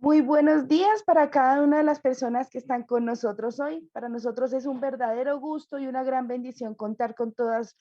Muy buenos días para cada una de las personas que están con nosotros hoy. Para nosotros es un verdadero gusto y una gran bendición contar con todas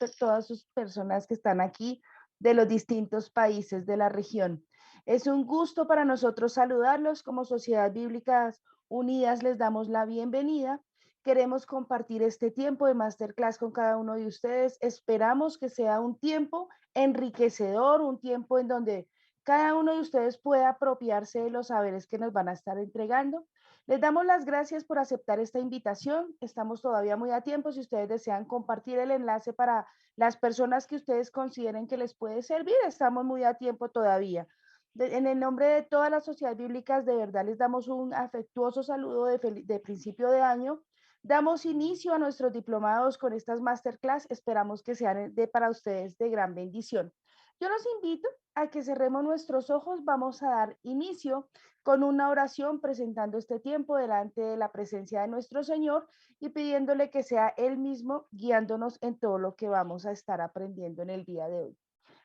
sus personas que están aquí de los distintos países de la región. Es un gusto para nosotros saludarlos como Sociedad Bíblicas Unidas. Les damos la bienvenida. Queremos compartir este tiempo de masterclass con cada uno de ustedes. Esperamos que sea un tiempo enriquecedor, un tiempo en donde cada uno de ustedes puede apropiarse de los saberes que nos van a estar entregando. Les damos las gracias por aceptar esta invitación. Estamos todavía muy a tiempo. Si ustedes desean compartir el enlace para las personas que ustedes consideren que les puede servir, estamos muy a tiempo todavía. En el nombre de todas las sociedades bíblicas, de verdad les damos un afectuoso saludo de principio de año. Damos inicio a nuestros diplomados con estas masterclass. Esperamos que sean para ustedes de gran bendición. Yo los invito a que cerremos nuestros ojos. Vamos a dar inicio con una oración presentando este tiempo delante de la presencia de nuestro Señor y pidiéndole que sea Él mismo guiándonos en todo lo que vamos a estar aprendiendo en el día de hoy.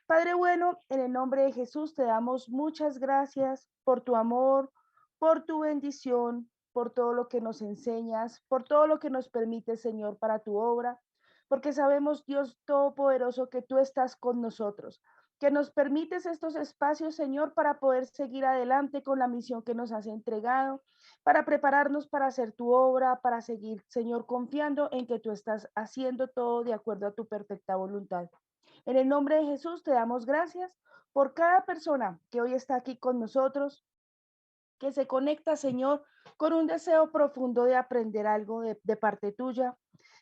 Padre bueno, en el nombre de Jesús te damos muchas gracias por tu amor, por tu bendición, por todo lo que nos enseñas, por todo lo que nos permite, Señor, para tu obra, porque sabemos, Dios Todopoderoso, que tú estás con nosotros, que nos permites estos espacios, Señor, para poder seguir adelante con la misión que nos has entregado, para prepararnos para hacer tu obra, para seguir, Señor, confiando en que tú estás haciendo todo de acuerdo a tu perfecta voluntad. En el nombre de Jesús te damos gracias por cada persona que hoy está aquí con nosotros, que se conecta, Señor, con un deseo profundo de aprender algo de parte tuya.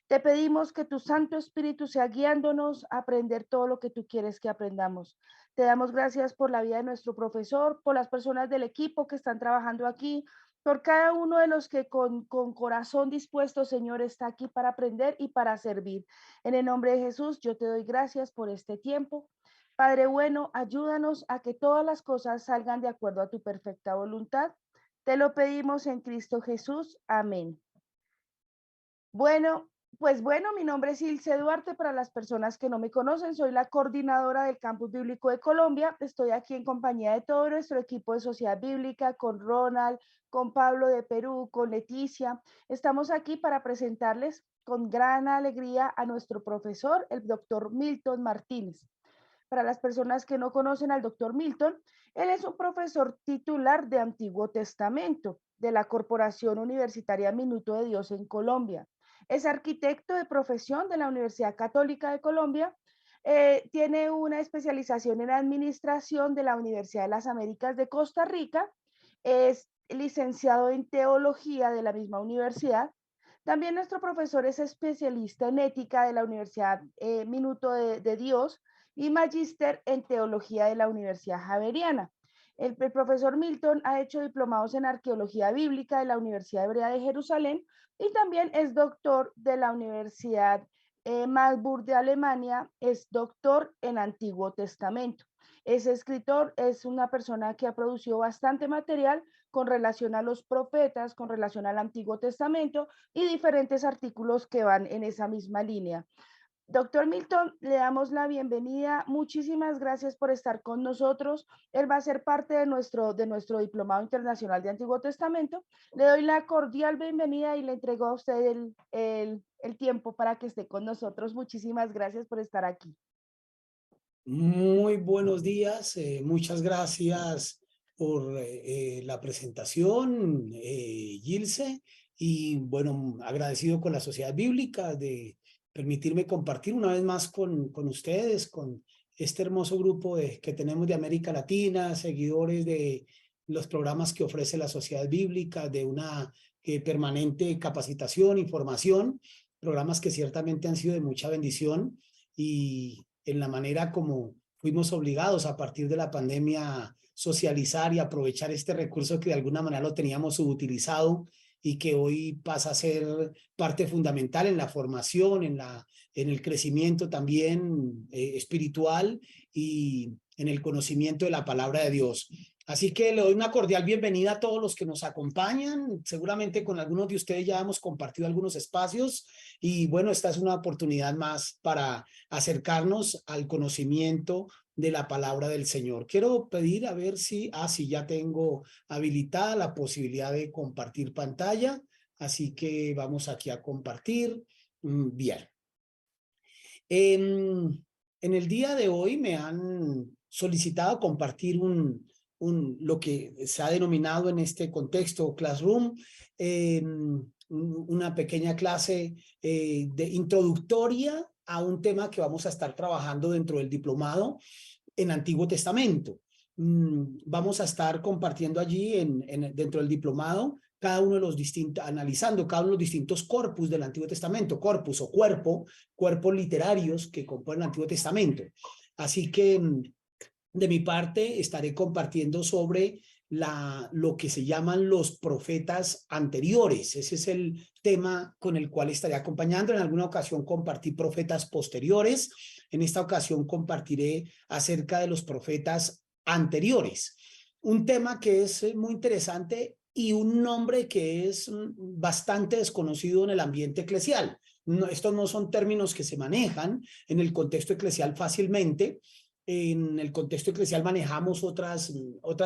Te pedimos que tu Santo Espíritu sea guiándonos a aprender todo lo que tú quieres que aprendamos. Te damos gracias por la vida de nuestro profesor, por las personas del equipo que están trabajando aquí, por cada uno de los que con corazón dispuesto, Señor, está aquí para aprender y para servir. En el nombre de Jesús, yo te doy gracias por este tiempo. Padre bueno, ayúdanos a que todas las cosas salgan de acuerdo a tu perfecta voluntad. Te lo pedimos en Cristo Jesús. Amén. Bueno, pues bueno, mi nombre es Ilse Duarte. Para las personas que no me conocen, soy la coordinadora del Campus Bíblico de Colombia. Estoy aquí en compañía de todo nuestro equipo de Sociedad Bíblica, con Ronald, con Pablo de Perú, con Leticia. Estamos aquí para presentarles con gran alegría a nuestro profesor, el doctor Milton Martínez. Para las personas que no conocen al doctor Milton, él es un profesor titular de Antiguo Testamento de la Corporación Universitaria Minuto de Dios en Colombia. Es arquitecto de profesión de la Universidad Católica de Colombia. Tiene una especialización en administración de la Universidad de las Américas de Costa Rica. Es licenciado en teología de la misma universidad. También nuestro profesor es especialista en ética de la Universidad Minuto de Dios y magíster en teología de la Universidad Javeriana. El profesor Milton ha hecho diplomados en arqueología bíblica de la Universidad Hebrea de Jerusalén y también es doctor de la Universidad Marburg de Alemania, es doctor en Antiguo Testamento. Es escritor, es una persona que ha producido bastante material con relación a los profetas, con relación al Antiguo Testamento y diferentes artículos que van en esa misma línea. Doctor Milton, le damos la bienvenida. Muchísimas gracias por estar con nosotros. Él va a ser parte de nuestro Diplomado Internacional de Antiguo Testamento. Le doy la cordial bienvenida y le entrego a usted el tiempo para que esté con nosotros. Muchísimas gracias por estar aquí. Muy buenos días, muchas gracias por la presentación, Gilse, y bueno, agradecido con la Sociedad Bíblica de permitirme compartir una vez más con ustedes, con este hermoso grupo que tenemos de América Latina, seguidores de los programas que ofrece la Sociedad Bíblica, de una permanente capacitación y formación, programas que ciertamente han sido de mucha bendición y en la manera como fuimos obligados a partir de la pandemia a socializar y aprovechar este recurso que de alguna manera lo teníamos subutilizado y que hoy pasa a ser parte fundamental en la formación, en el crecimiento también espiritual y en el conocimiento de la palabra de Dios. Así que le doy una cordial bienvenida a todos los que nos acompañan. Seguramente con algunos de ustedes ya hemos compartido algunos espacios y bueno, esta es una oportunidad más para acercarnos al conocimiento de la palabra del Señor. Quiero pedir a ver si, si ya tengo habilitada la posibilidad de compartir pantalla, así que vamos aquí a compartir. Bien. En el día de hoy me han solicitado compartir lo que se ha denominado en este contexto Classroom, una pequeña clase de introductoria a un tema que vamos a estar trabajando dentro del diplomado en Antiguo Testamento. Vamos a estar compartiendo allí dentro del diplomado cada uno de los distintos, analizando cada uno de los distintos corpus del Antiguo Testamento, corpus o cuerpos literarios que componen el Antiguo Testamento. Así que de mi parte estaré compartiendo sobre lo que se llaman los profetas anteriores. Ese es el tema con el cual estaré acompañando. En alguna ocasión compartí profetas posteriores. En esta ocasión compartiré acerca de los profetas anteriores. Un tema que es muy interesante y un nombre que es bastante desconocido en el ambiente eclesial. Estos no son términos que se manejan en el contexto eclesial fácilmente. En el contexto eclesial manejamos otras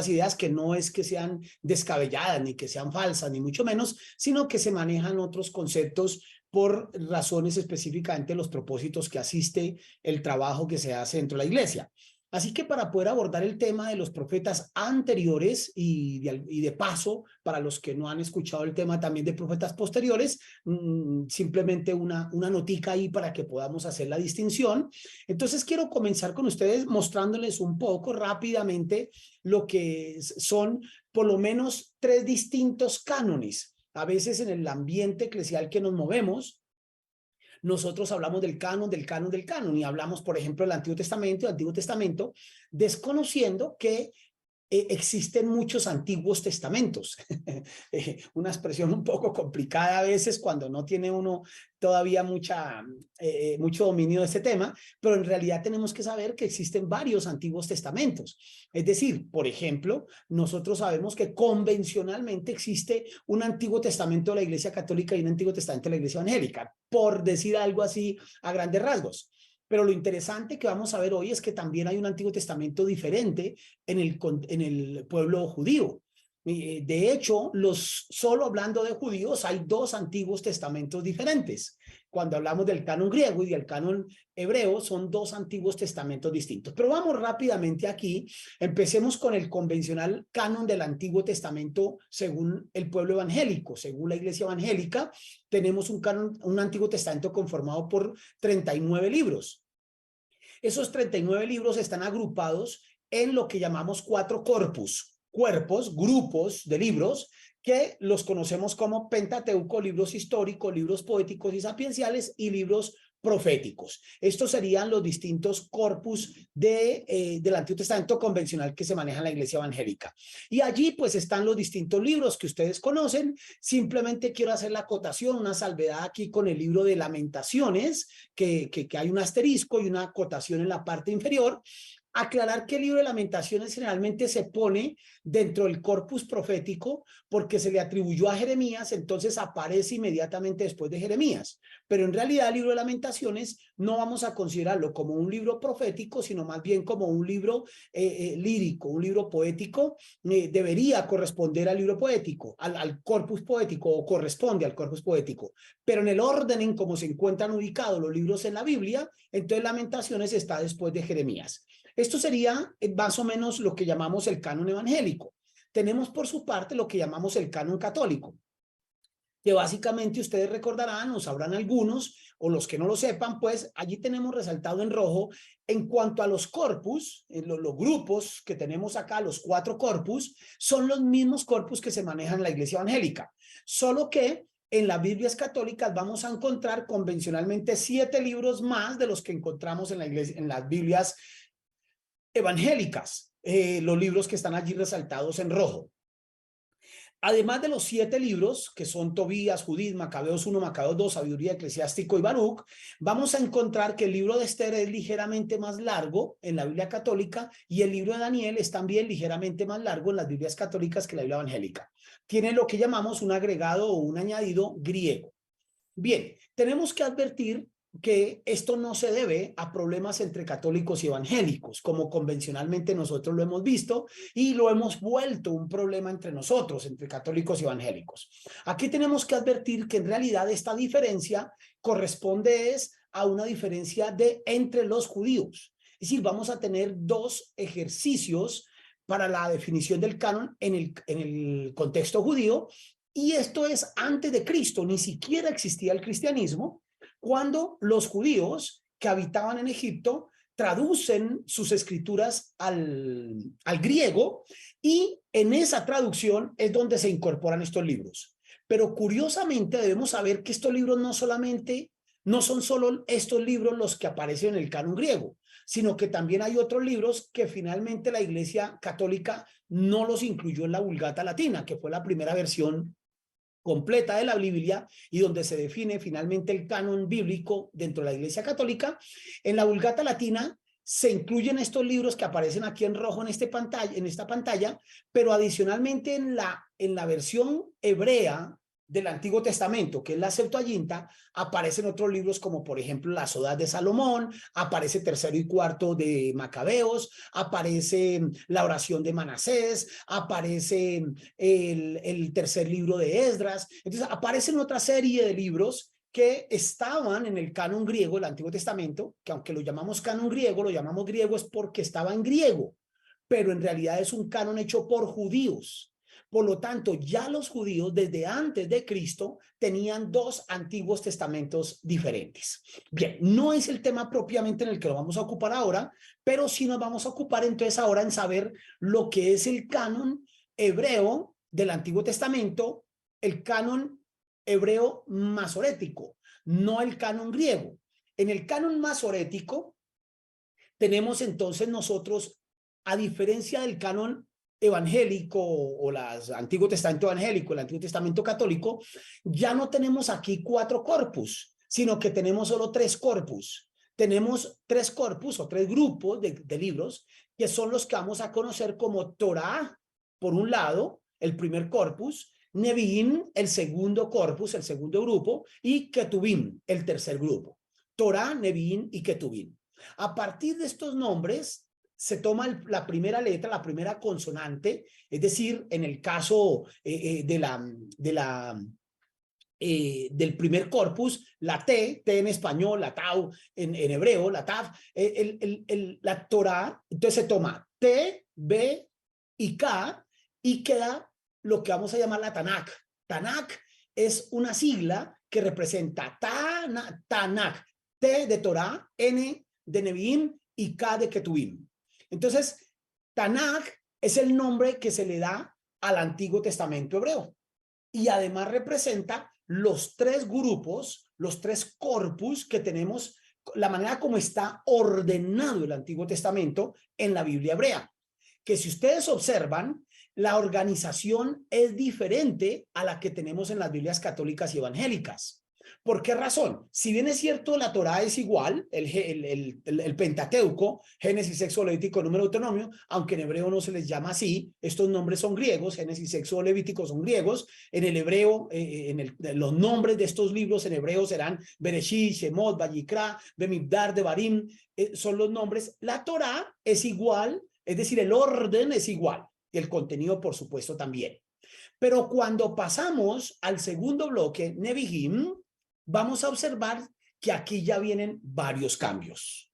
ideas que no es que sean descabelladas, ni que sean falsas, ni mucho menos, sino que se manejan otros conceptos por razones específicamente los propósitos que asiste el trabajo que se hace dentro de la iglesia. Así que para poder abordar el tema de los profetas anteriores y de paso, para los que no han escuchado el tema también de profetas posteriores, simplemente una notica ahí para que podamos hacer la distinción. Entonces quiero comenzar con ustedes mostrándoles un poco rápidamente lo que son por lo menos 3 distintos cánones. A veces en el ambiente eclesial que nos movemos, nosotros hablamos del canon, y hablamos, por ejemplo, del Antiguo Testamento, desconociendo que existen muchos antiguos testamentos. Una expresión un poco complicada a veces cuando no tiene uno todavía mucho dominio de este tema, pero en realidad tenemos que saber que existen varios antiguos testamentos. Es decir, por ejemplo, nosotros sabemos que convencionalmente existe un Antiguo Testamento de la Iglesia Católica y un Antiguo Testamento de la Iglesia Evangélica, por decir algo así a grandes rasgos. Pero lo interesante que vamos a ver hoy es que también hay un Antiguo Testamento diferente en el pueblo judío. De hecho, solo hablando de judíos, hay 2 antiguos testamentos diferentes. Cuando hablamos del canon griego y del canon hebreo, son 2 antiguos testamentos distintos. Pero vamos rápidamente aquí. Empecemos con el convencional canon del Antiguo Testamento según el pueblo evangélico, según la iglesia evangélica. Tenemos un Antiguo Testamento conformado por 39 libros. Esos 39 libros están agrupados en lo que llamamos 4 grupos de libros, que los conocemos como Pentateuco, libros históricos, libros poéticos y sapienciales y libros proféticos. Estos serían los distintos corpus del Antiguo Testamento convencional que se maneja en la iglesia evangélica. Y allí pues están los distintos libros que ustedes conocen. Simplemente quiero hacer la acotación, una salvedad aquí con el libro de Lamentaciones, que hay un asterisco y una acotación en la parte inferior. Aclarar que el libro de Lamentaciones generalmente se pone dentro del corpus profético porque se le atribuyó a Jeremías, entonces aparece inmediatamente después de Jeremías. Pero en realidad el libro de Lamentaciones no vamos a considerarlo como un libro profético, sino más bien como un libro lírico, un libro poético. Debería corresponder al libro poético, al corpus poético, o corresponde al corpus poético. Pero en el orden en cómo se encuentran ubicados los libros en la Biblia, entonces Lamentaciones está después de Jeremías. Esto sería más o menos lo que llamamos el canon evangélico. Tenemos por su parte lo que llamamos el canon católico, que básicamente ustedes recordarán o sabrán algunos, o los que no lo sepan, pues allí tenemos resaltado en rojo en cuanto a los corpus, los grupos que tenemos acá, los 4 corpus, son los mismos corpus que se manejan en la iglesia evangélica, solo que en las Biblias católicas vamos a encontrar convencionalmente 7 libros más de los que encontramos en las Biblias evangélicas, los libros que están allí resaltados en rojo. Además de los 7 libros, que son Tobías, Judith, Macabeos 1, Macabeos 2, Sabiduría, Eclesiástico y Baruch, vamos a encontrar que el libro de Esther es ligeramente más largo en la Biblia católica y el libro de Daniel es también ligeramente más largo en las Biblias católicas que la Biblia evangélica. Tiene lo que llamamos un agregado o un añadido griego. Bien, tenemos que advertir que esto no se debe a problemas entre católicos y evangélicos, como convencionalmente nosotros lo hemos visto y lo hemos vuelto un problema entre nosotros, entre católicos y evangélicos. Aquí tenemos que advertir que en realidad esta diferencia corresponde a una diferencia entre los judíos. Es decir, vamos a tener dos ejercicios para la definición del canon en el contexto judío, y esto es antes de Cristo, ni siquiera existía el cristianismo, cuando los judíos que habitaban en Egipto traducen sus escrituras al griego, y en esa traducción es donde se incorporan estos libros. Pero curiosamente debemos saber que estos libros no son solo estos libros los que aparecen en el canon griego, sino que también hay otros libros que finalmente la Iglesia Católica no los incluyó en la Vulgata Latina, que fue la primera versión completa de la Biblia y donde se define finalmente el canon bíblico dentro de la Iglesia Católica. En la Vulgata Latina se incluyen estos libros que aparecen aquí en rojo en esta pantalla, pero adicionalmente en la versión hebrea del Antiguo Testamento, que es la Septuaginta, aparecen otros libros como por ejemplo las Odas de Salomón, aparece tercero y cuarto de Macabeos, aparece la oración de Manasés, aparece el tercer libro de Esdras. Entonces aparecen otra serie de libros que estaban en el canon griego del Antiguo Testamento, que aunque lo llamamos canon griego, lo llamamos griego es porque estaba en griego, pero en realidad es un canon hecho por judíos. Por lo tanto, ya los judíos desde antes de Cristo tenían dos antiguos testamentos diferentes. Bien, no es el tema propiamente en el que lo vamos a ocupar ahora, pero sí nos vamos a ocupar entonces ahora en saber lo que es el canon hebreo del Antiguo Testamento, el canon hebreo masorético, no el canon griego. En el canon masorético tenemos entonces nosotros, a diferencia del canon evangélico o el Antiguo Testamento evangélico, el Antiguo Testamento católico, ya no tenemos aquí 4 corpus, sino que tenemos solo 3 corpus. Tenemos 3 corpus o 3 grupos de libros que son los que vamos a conocer como Torah, por un lado, el primer corpus, Nevi'im, el segundo corpus, el segundo grupo, y Ketuvim, el tercer grupo. Torah, Nevi'im y Ketuvim. A partir de estos nombres se toma la primera letra, la primera consonante, es decir, en el caso del primer corpus, la T en español, la Tau en hebreo, la Tav, la Torah, entonces se toma T, B y K y queda lo que vamos a llamar la Tanakh. Tanakh es una sigla que representa Tanakh, T de Torah, N de Nevi'im y K de Ketuvim. Entonces, Tanakh es el nombre que se le da al Antiguo Testamento hebreo y además representa los 3 grupos, los 3 corpus que tenemos, la manera como está ordenado el Antiguo Testamento en la Biblia hebrea, que si ustedes observan, la organización es diferente a la que tenemos en las Biblias católicas y evangélicas. ¿Por qué razón? Si bien es cierto, la Torá es igual, el Pentateuco, Génesis, Éxodo, Levítico, Número, Deuteronomio, aunque en hebreo no se les llama así, estos nombres son griegos, Génesis, Éxodo, Levítico son griegos, en el hebreo, los nombres de estos libros en hebreo serán Bereshit, Shemot, Vayikra, Bemidbar, Devarim, son los nombres. La Torá es igual, es decir, el orden es igual, y el contenido, por supuesto, también. Pero cuando pasamos al segundo bloque, Nevi'im, vamos a observar que aquí ya vienen varios cambios.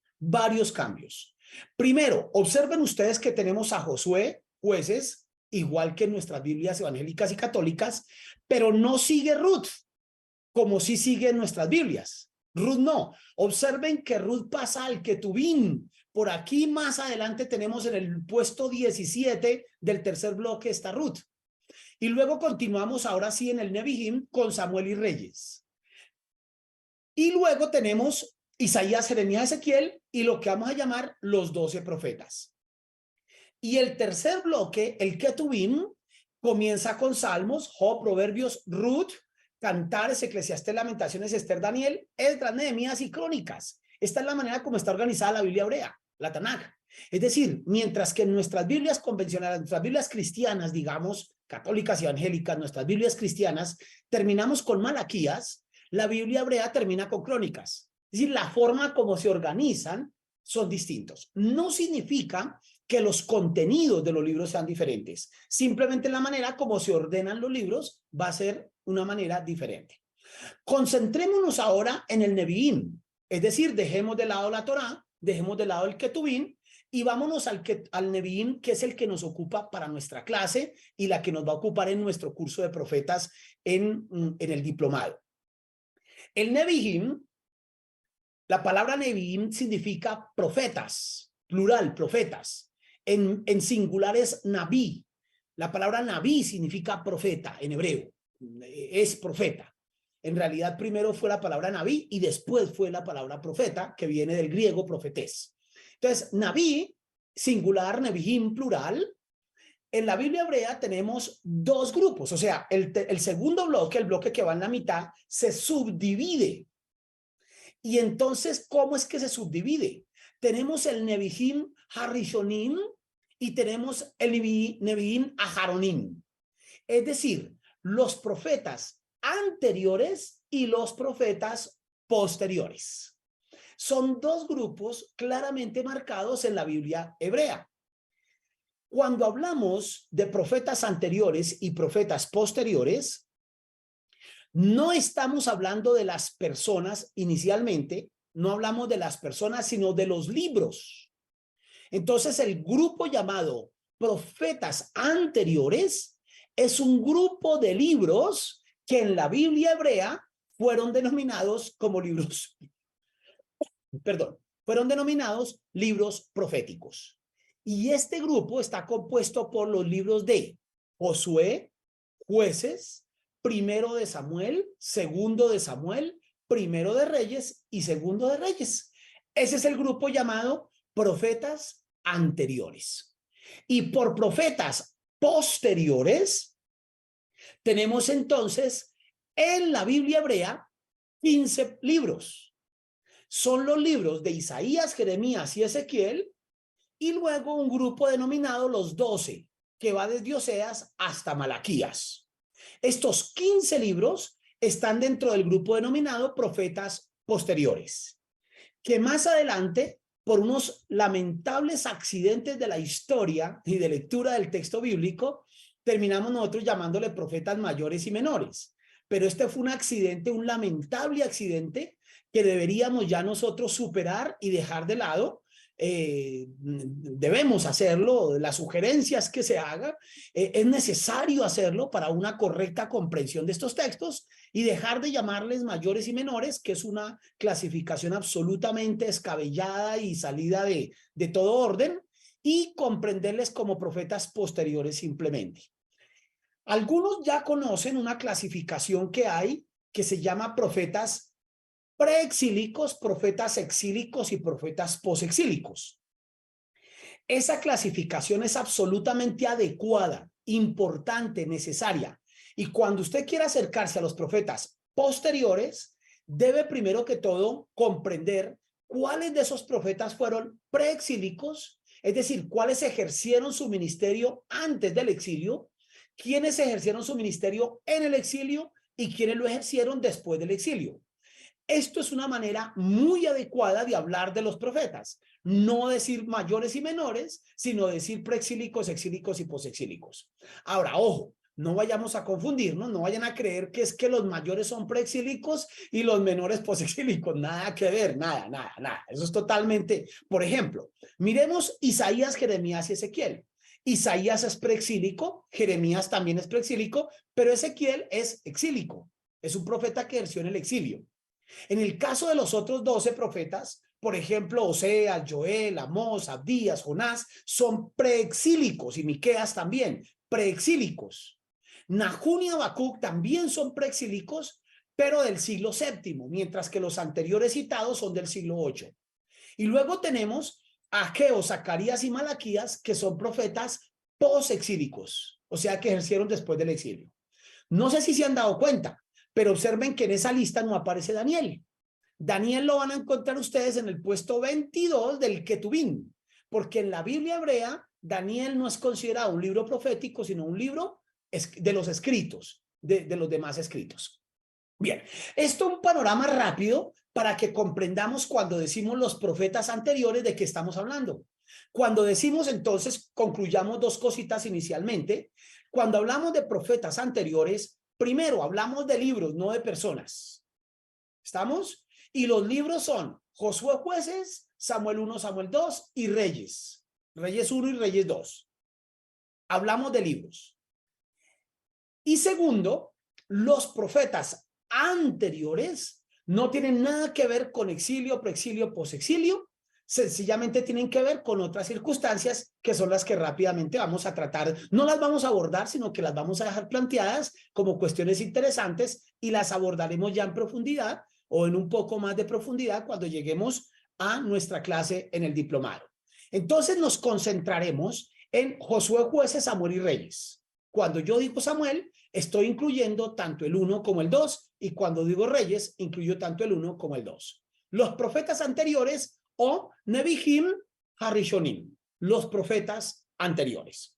Primero, observen ustedes que tenemos a Josué, jueces, igual que en nuestras Biblias evangélicas y católicas, pero no sigue Ruth, como sí sigue en nuestras Biblias. Ruth no. Observen que Ruth pasa al Ketuvim. Por aquí más adelante tenemos en el puesto 17 del tercer bloque está Ruth. Y luego continuamos ahora sí en el Nevi'im con Samuel y Reyes. Y luego tenemos Isaías, Jeremías, Ezequiel y lo que vamos a llamar los 12 profetas. Y el tercer bloque, el Ketuvim, comienza con Salmos, Job, Proverbios, Ruth, Cantares, Eclesiastés, Lamentaciones, Esther, Daniel, Esdras, Nehemías y Crónicas. Esta es la manera como está organizada la Biblia hebrea, la Tanakh. Es decir, mientras que en nuestras Biblias convencionales, nuestras Biblias cristianas, digamos, católicas y evangélicas, nuestras Biblias cristianas, terminamos con Malaquías, la Biblia hebrea termina con Crónicas. Es decir, la forma como se organizan son distintos. No significa que los contenidos de los libros sean diferentes. Simplemente la manera como se ordenan los libros va a ser una manera diferente. Concentrémonos ahora en el Nevi'im, es decir, dejemos de lado la Torá, dejemos de lado el Ketubín y vámonos al Nevi'im, que es el que nos ocupa para nuestra clase y la que nos va a ocupar en nuestro curso de profetas en el diplomado. El Nevi'im, la palabra Nevi'im significa profetas, plural, profetas. En singular es Nabí. La palabra Nabí significa profeta en hebreo, es profeta. En realidad primero fue la palabra Nabí y después fue la palabra profeta, que viene del griego profetés. Entonces, Nabí, singular, Nevi'im, plural. En la Biblia hebrea tenemos dos grupos, o sea, el segundo bloque, el bloque que va en la mitad, se subdivide. Y entonces, ¿cómo es que se subdivide? Tenemos el Nevi'im Harishonim y tenemos el Nevi'im Aharonim. Es decir, los profetas anteriores y los profetas posteriores. Son dos grupos claramente marcados en la Biblia hebrea. Cuando hablamos de profetas anteriores y profetas posteriores, no estamos hablando de las personas inicialmente, no hablamos de las personas, sino de los libros. Entonces, el grupo llamado profetas anteriores es un grupo de libros que en la Biblia hebrea fueron denominados como libros, fueron denominados libros proféticos. Y este grupo está compuesto por los libros de Josué, Jueces, Primero de Samuel, Segundo de Samuel, Primero de Reyes y Segundo de Reyes. Ese es el grupo llamado profetas anteriores. Y por profetas posteriores, tenemos entonces en la Biblia hebrea 15 libros. Son los libros de Isaías, Jeremías y Ezequiel, y luego un grupo denominado los 12, que va desde Oseas hasta Malaquías. Estos 15 libros están dentro del grupo denominado profetas posteriores, que más adelante, por unos lamentables accidentes de la historia y de lectura del texto bíblico, terminamos nosotros llamándole profetas mayores y menores. Pero este fue un accidente, un lamentable accidente que deberíamos ya nosotros superar y dejar de lado. Debemos hacerlo, las sugerencias que se hagan, es necesario hacerlo para una correcta comprensión de estos textos y dejar de llamarles mayores y menores, que es una clasificación absolutamente escabellada y salida de todo orden, y comprenderles como profetas posteriores simplemente. Algunos ya conocen una clasificación que hay que se llama profetas preexílicos, profetas exílicos y profetas posexílicos. Esa clasificación es absolutamente adecuada, importante, necesaria. Y cuando usted quiera acercarse a los profetas posteriores, debe primero que todo comprender cuáles de esos profetas fueron preexílicos, es decir, cuáles ejercieron su ministerio antes del exilio, quiénes ejercieron su ministerio en el exilio y quiénes lo ejercieron después del exilio. Esto es una manera muy adecuada de hablar de los profetas. No decir mayores y menores, sino decir preexílicos, exílicos y posexílicos. Ahora, ojo, no vayamos a confundirnos, no vayan a creer que es que los mayores son preexílicos y los menores posexílicos. Nada que ver, nada. Eso es totalmente... Por ejemplo, miremos Isaías, Jeremías y Ezequiel. Isaías es preexílico, Jeremías también es preexílico, pero Ezequiel es exílico. Es un profeta que ejerció en el exilio. En el caso de los otros 12 profetas, por ejemplo, Oseas, Joel, Amós, Abdías, Jonás, son preexílicos, y Miqueas también, preexílicos. Nahum y Habacuc también son preexílicos, pero del siglo VII, mientras que los anteriores citados son del siglo VIII. Y luego tenemos a Ageo, Zacarías y Malaquías, que son profetas posexílicos, o sea, que ejercieron después del exilio. No sé si se han dado cuenta, pero observen que en esa lista no aparece Daniel. Daniel lo van a encontrar ustedes en el puesto 22 del Ketubín, porque en la Biblia hebrea Daniel no es considerado un libro profético, sino un libro de los escritos, de los demás escritos. Bien, esto es un panorama rápido para que comprendamos cuando decimos los profetas anteriores de qué estamos hablando. Cuando decimos entonces, concluyamos dos cositas inicialmente. Cuando hablamos de profetas anteriores, primero hablamos de libros, no de personas. ¿Estamos? Y los libros son Josué, Jueces, Samuel 1, Samuel 2 y Reyes. Reyes 1 y Reyes 2. Hablamos de libros. Y segundo, los profetas anteriores no tienen nada que ver con exilio, preexilio, posexilio, sencillamente tienen que ver con otras circunstancias que son las que rápidamente vamos a tratar. No las vamos a abordar, sino que las vamos a dejar planteadas como cuestiones interesantes y las abordaremos ya en profundidad o en un poco más de profundidad cuando lleguemos a nuestra clase en el diplomado. Entonces nos concentraremos en Josué, Jueces, Samuel y Reyes. Cuando yo digo Samuel, estoy incluyendo tanto el 1 como el 2, y cuando digo Reyes, incluyo tanto el 1 como el 2. Los profetas anteriores o Nebihim Harishonim, los profetas anteriores.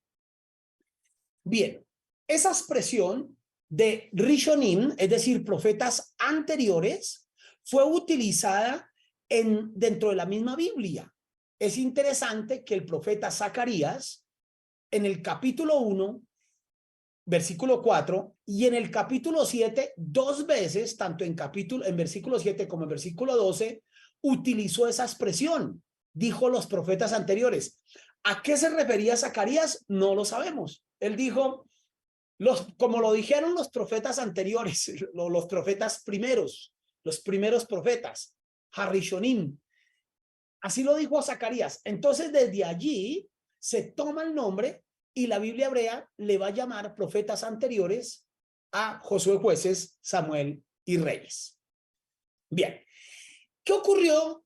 Bien, esa expresión de Rishonim, es decir, profetas anteriores, fue utilizada dentro de la misma Biblia. Es interesante que el profeta Zacarías, en el capítulo 1, versículo 4, y en el capítulo 7, dos veces, tanto en versículo 7 como en versículo 12, utilizó esa expresión. Dijo los profetas anteriores. ¿A qué se refería Zacarías? No lo sabemos. Él dijo, como lo dijeron los profetas anteriores, los profetas primeros, los primeros profetas, Harishonim. Así lo dijo Zacarías. Entonces, desde allí se toma el nombre y la Biblia hebrea le va a llamar profetas anteriores a Josué, Jueces, Samuel y Reyes. Bien, ¿qué ocurrió?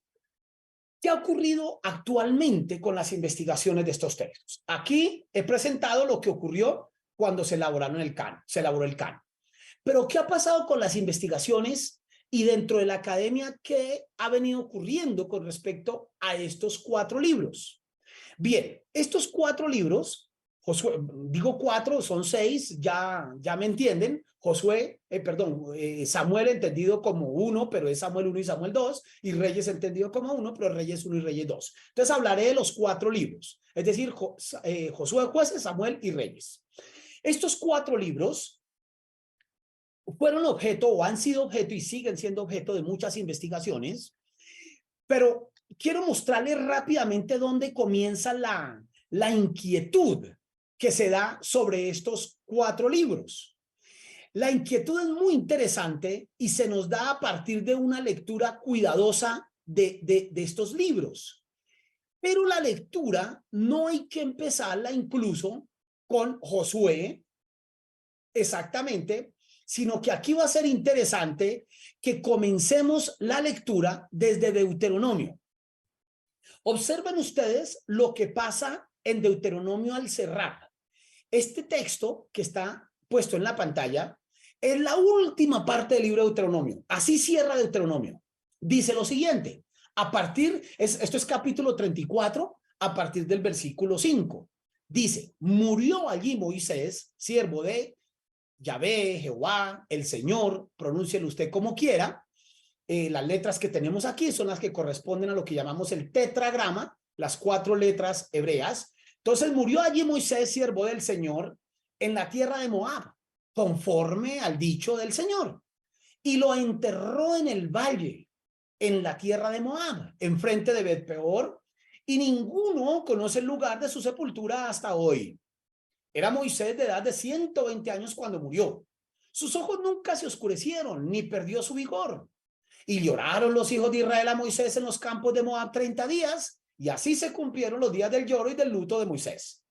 ¿Qué ha ocurrido actualmente con las investigaciones de estos textos? Aquí he presentado lo que ocurrió cuando se elaboró el canon. Pero ¿qué ha pasado con las investigaciones y dentro de la academia qué ha venido ocurriendo con respecto a estos 4 libros? Bien, estos 4 libros, Josué, digo 4, son 6, ya me entienden. Samuel entendido como 1, pero es Samuel 1 y Samuel 2, y Reyes entendido como 1, pero Reyes 1 y Reyes 2. Entonces hablaré de los 4 libros, es decir, Josué, Jueces, Samuel y Reyes. Estos 4 libros fueron objeto o han sido objeto y siguen siendo objeto de muchas investigaciones, pero quiero mostrarles rápidamente dónde comienza la inquietud que se da sobre estos 4 libros. La inquietud es muy interesante y se nos da a partir de una lectura cuidadosa de estos libros. Pero la lectura no hay que empezarla incluso con Josué, exactamente, sino que aquí va a ser interesante que comencemos la lectura desde Deuteronomio. Observen ustedes lo que pasa en Deuteronomio al cerrar. Este texto que está puesto en la pantalla es la última parte del libro de Deuteronomio. Así cierra Deuteronomio. Dice lo siguiente, esto es capítulo 34, a partir del versículo 5. Dice, murió allí Moisés, siervo de Yahvé, Jehová, el Señor, pronúncielo usted como quiera. Las letras que tenemos aquí son las que corresponden a lo que llamamos el tetragrama, las 4 letras hebreas. Entonces murió allí Moisés, siervo del Señor, en la tierra de Moab, conforme al dicho del Señor, y lo enterró en el valle, en la tierra de Moab, enfrente de Bet-peor, y ninguno conoce el lugar de su sepultura hasta hoy. Era Moisés de edad de 120 años cuando murió. Sus ojos nunca se oscurecieron, ni perdió su vigor. Y lloraron los hijos de Israel a Moisés en los campos de Moab 30 días, y así se cumplieron los días del lloro y del luto de Moisés.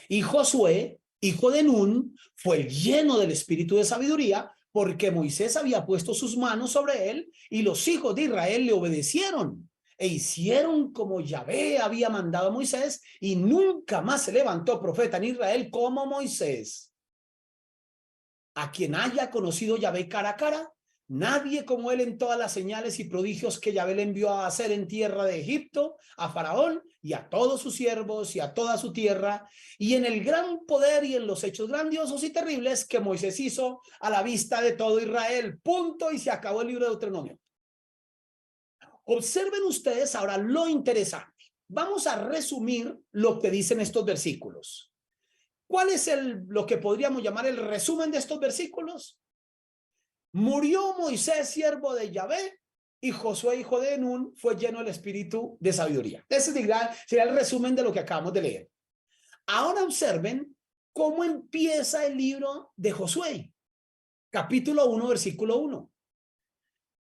Y Josué, hijo de Nun, fue lleno del espíritu de sabiduría, porque Moisés había puesto sus manos sobre él, y los hijos de Israel le obedecieron, e hicieron como Yahvé había mandado a Moisés, y nunca más se levantó profeta en Israel como Moisés. A quien haya conocido Yahvé cara a cara, Nadie como él en todas las señales y prodigios que Yahvé le envió a hacer en tierra de Egipto, a Faraón y a todos sus siervos y a toda su tierra, y en el gran poder y en los hechos grandiosos y terribles que Moisés hizo a la vista de todo Israel. Punto, y se acabó el libro de Deuteronomio. Observen ustedes ahora lo interesante. Vamos a resumir lo que dicen estos versículos. ¿Cuál es lo que podríamos llamar el resumen de estos versículos? Murió Moisés, siervo de Yahvé, y Josué, hijo de Nun, fue lleno del espíritu de sabiduría. Ese sería el resumen de lo que acabamos de leer. Ahora observen cómo empieza el libro de Josué. Capítulo 1, versículo 1.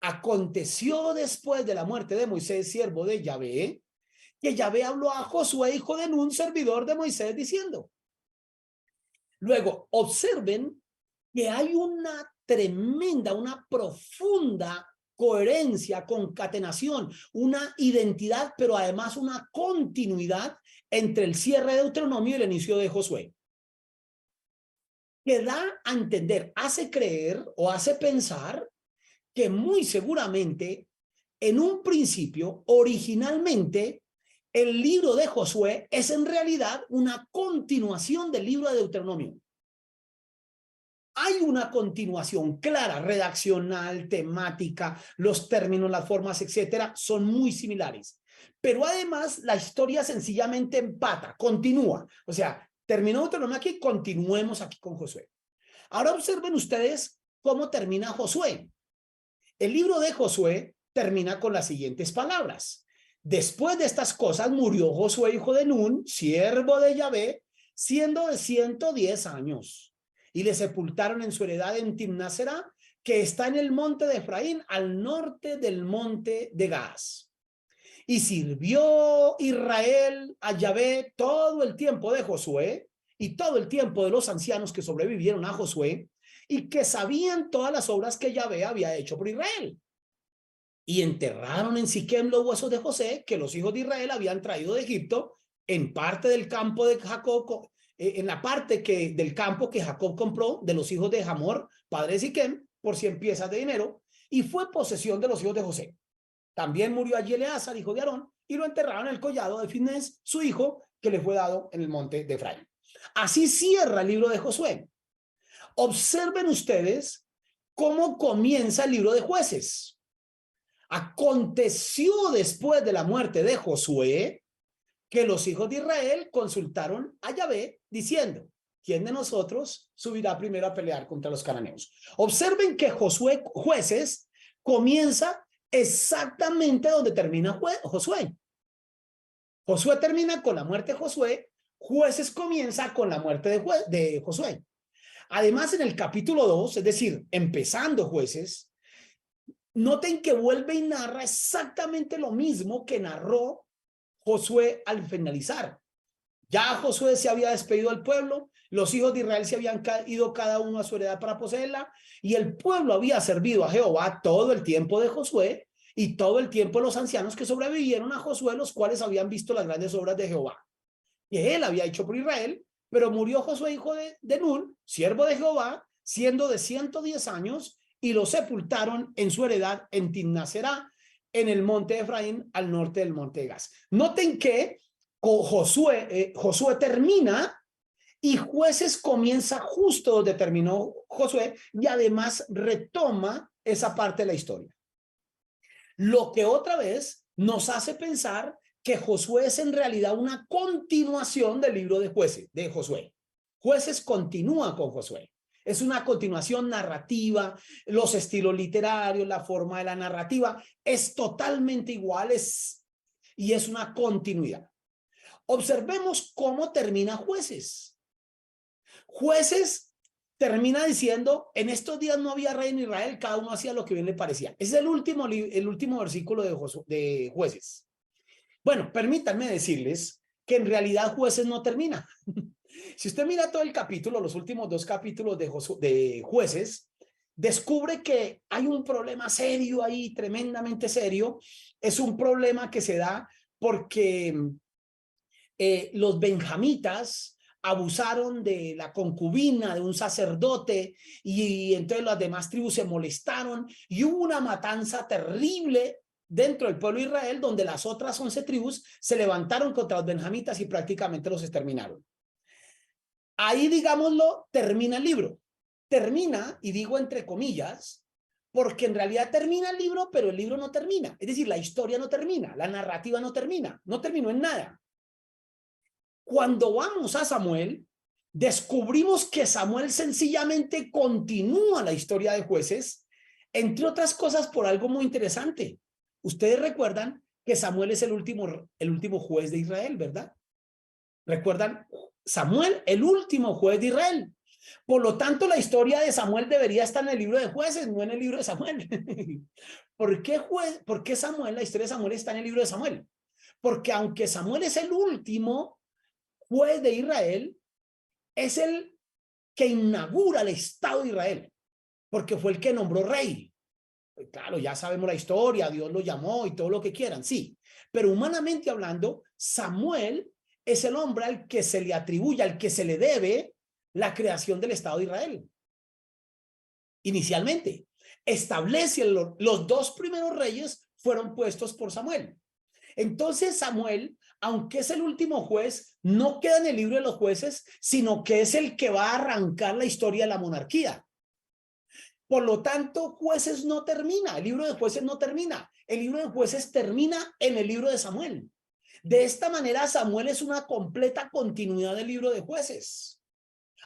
Aconteció después de la muerte de Moisés, siervo de Yahvé, que Yahvé habló a Josué, hijo de Nun, servidor de Moisés, diciendo. Luego, observen que hay una tremenda, una profunda coherencia, concatenación, una identidad, pero además una continuidad entre el cierre de Deuteronomio y el inicio de Josué. Que da a entender, hace creer o hace pensar que muy seguramente, en un principio, originalmente, el libro de Josué es en realidad una continuación del libro de Deuteronomio. Hay una continuación clara, redaccional, temática, los términos, las formas, etcétera, son muy similares. Pero además la historia sencillamente empata, continúa. O sea, terminó Deuteronomio aquí, continuemos aquí con Josué. Ahora observen ustedes cómo termina Josué. El libro de Josué termina con las siguientes palabras. Después de estas cosas murió Josué, hijo de Nun, siervo de Yahvé, siendo de 110 años. Y le sepultaron en su heredad en Timnásera, que está en el monte de Efraín, al norte del monte de Gaz. Y sirvió Israel a Yahvé todo el tiempo de Josué y todo el tiempo de los ancianos que sobrevivieron a Josué y que sabían todas las obras que Yahvé había hecho por Israel. Y enterraron en Siquem los huesos de José que los hijos de Israel habían traído de Egipto en parte del campo de Jacob, en la parte del campo que Jacob compró de los hijos de Hamor, padre de Siquem, por 100 piezas de dinero, y fue posesión de los hijos de José. También murió allí Eleazar, hijo de Aarón, y lo enterraron en el collado de Finés, su hijo, que le fue dado en el monte de Efraín. Así cierra el libro de Josué. Observen ustedes cómo comienza el libro de Jueces. Aconteció después de la muerte de Josué que los hijos de Israel consultaron a Yahvé diciendo, ¿quién de nosotros subirá primero a pelear contra los cananeos? Observen que Jueces comienza exactamente donde termina Josué. Josué termina con la muerte de Josué, Jueces comienza con la muerte de Josué. Además, en el capítulo 2, es decir, empezando Jueces, noten que vuelve y narra exactamente lo mismo que narró Josué al finalizar. Ya Josué se había despedido del pueblo, los hijos de Israel se habían ido cada uno a su heredad para poseerla, y el pueblo había servido a Jehová todo el tiempo de Josué y todo el tiempo de los ancianos que sobrevivieron a Josué, los cuales habían visto las grandes obras de Jehová que él había hecho por Israel. Pero murió Josué, hijo de Nun, siervo de Jehová, siendo de 110 años, y lo sepultaron en su heredad en Timnásera, en el monte de Efraín, al norte del monte de Gaz. Noten que Josué termina y Jueces comienza justo donde terminó Josué, y además retoma esa parte de la historia. Lo que otra vez nos hace pensar que Josué es en realidad una continuación del libro de Jueces, de Josué. Jueces continúa con Josué. Es una continuación narrativa, los estilos literarios, la forma de la narrativa, es totalmente igual, y es una continuidad. Observemos cómo termina Jueces. Jueces termina diciendo, en estos días no había rey en Israel, cada uno hacía lo que bien le parecía. Es el último versículo de Jueces. Bueno, permítanme decirles que en realidad Jueces no termina. Si usted mira todo el capítulo, los últimos 2 capítulos de Jueces, descubre que hay un problema serio ahí, tremendamente serio. Es un problema que se da porque los benjamitas abusaron de la concubina de un sacerdote y entonces las demás tribus se molestaron y hubo una matanza terrible dentro del pueblo de Israel, donde las otras 11 tribus se levantaron contra los benjamitas y prácticamente los exterminaron. Ahí, digámoslo, termina el libro. Termina, y digo entre comillas, porque en realidad termina el libro, pero el libro no termina. Es decir, la historia no termina, la narrativa no termina, no terminó en nada. Cuando vamos a Samuel, descubrimos que Samuel sencillamente continúa la historia de Jueces, entre otras cosas por algo muy interesante. Ustedes recuerdan que Samuel es el último juez de Israel, ¿verdad? ¿Recuerdan? Samuel, el último juez de Israel. Por lo tanto, la historia de Samuel debería estar en el libro de Jueces, no en el libro de Samuel. ¿Por qué Samuel, la historia de Samuel está en el libro de Samuel? Porque aunque Samuel es el último juez de Israel, es el que inaugura el Estado de Israel, porque fue el que nombró rey. Claro, ya sabemos la historia, Dios lo llamó y todo lo que quieran, sí. Pero humanamente hablando, Samuel es el hombre al que se le atribuye, al que se le debe la creación del Estado de Israel. Inicialmente, establece los 2 primeros reyes fueron puestos por Samuel. Entonces Samuel, aunque es el último juez, no queda en el libro de los jueces, sino que es el que va a arrancar la historia de la monarquía. Por lo tanto, Jueces no termina, el libro de Jueces no termina, el libro de Jueces termina en el libro de Samuel. De esta manera, Samuel es una completa continuidad del libro de Jueces.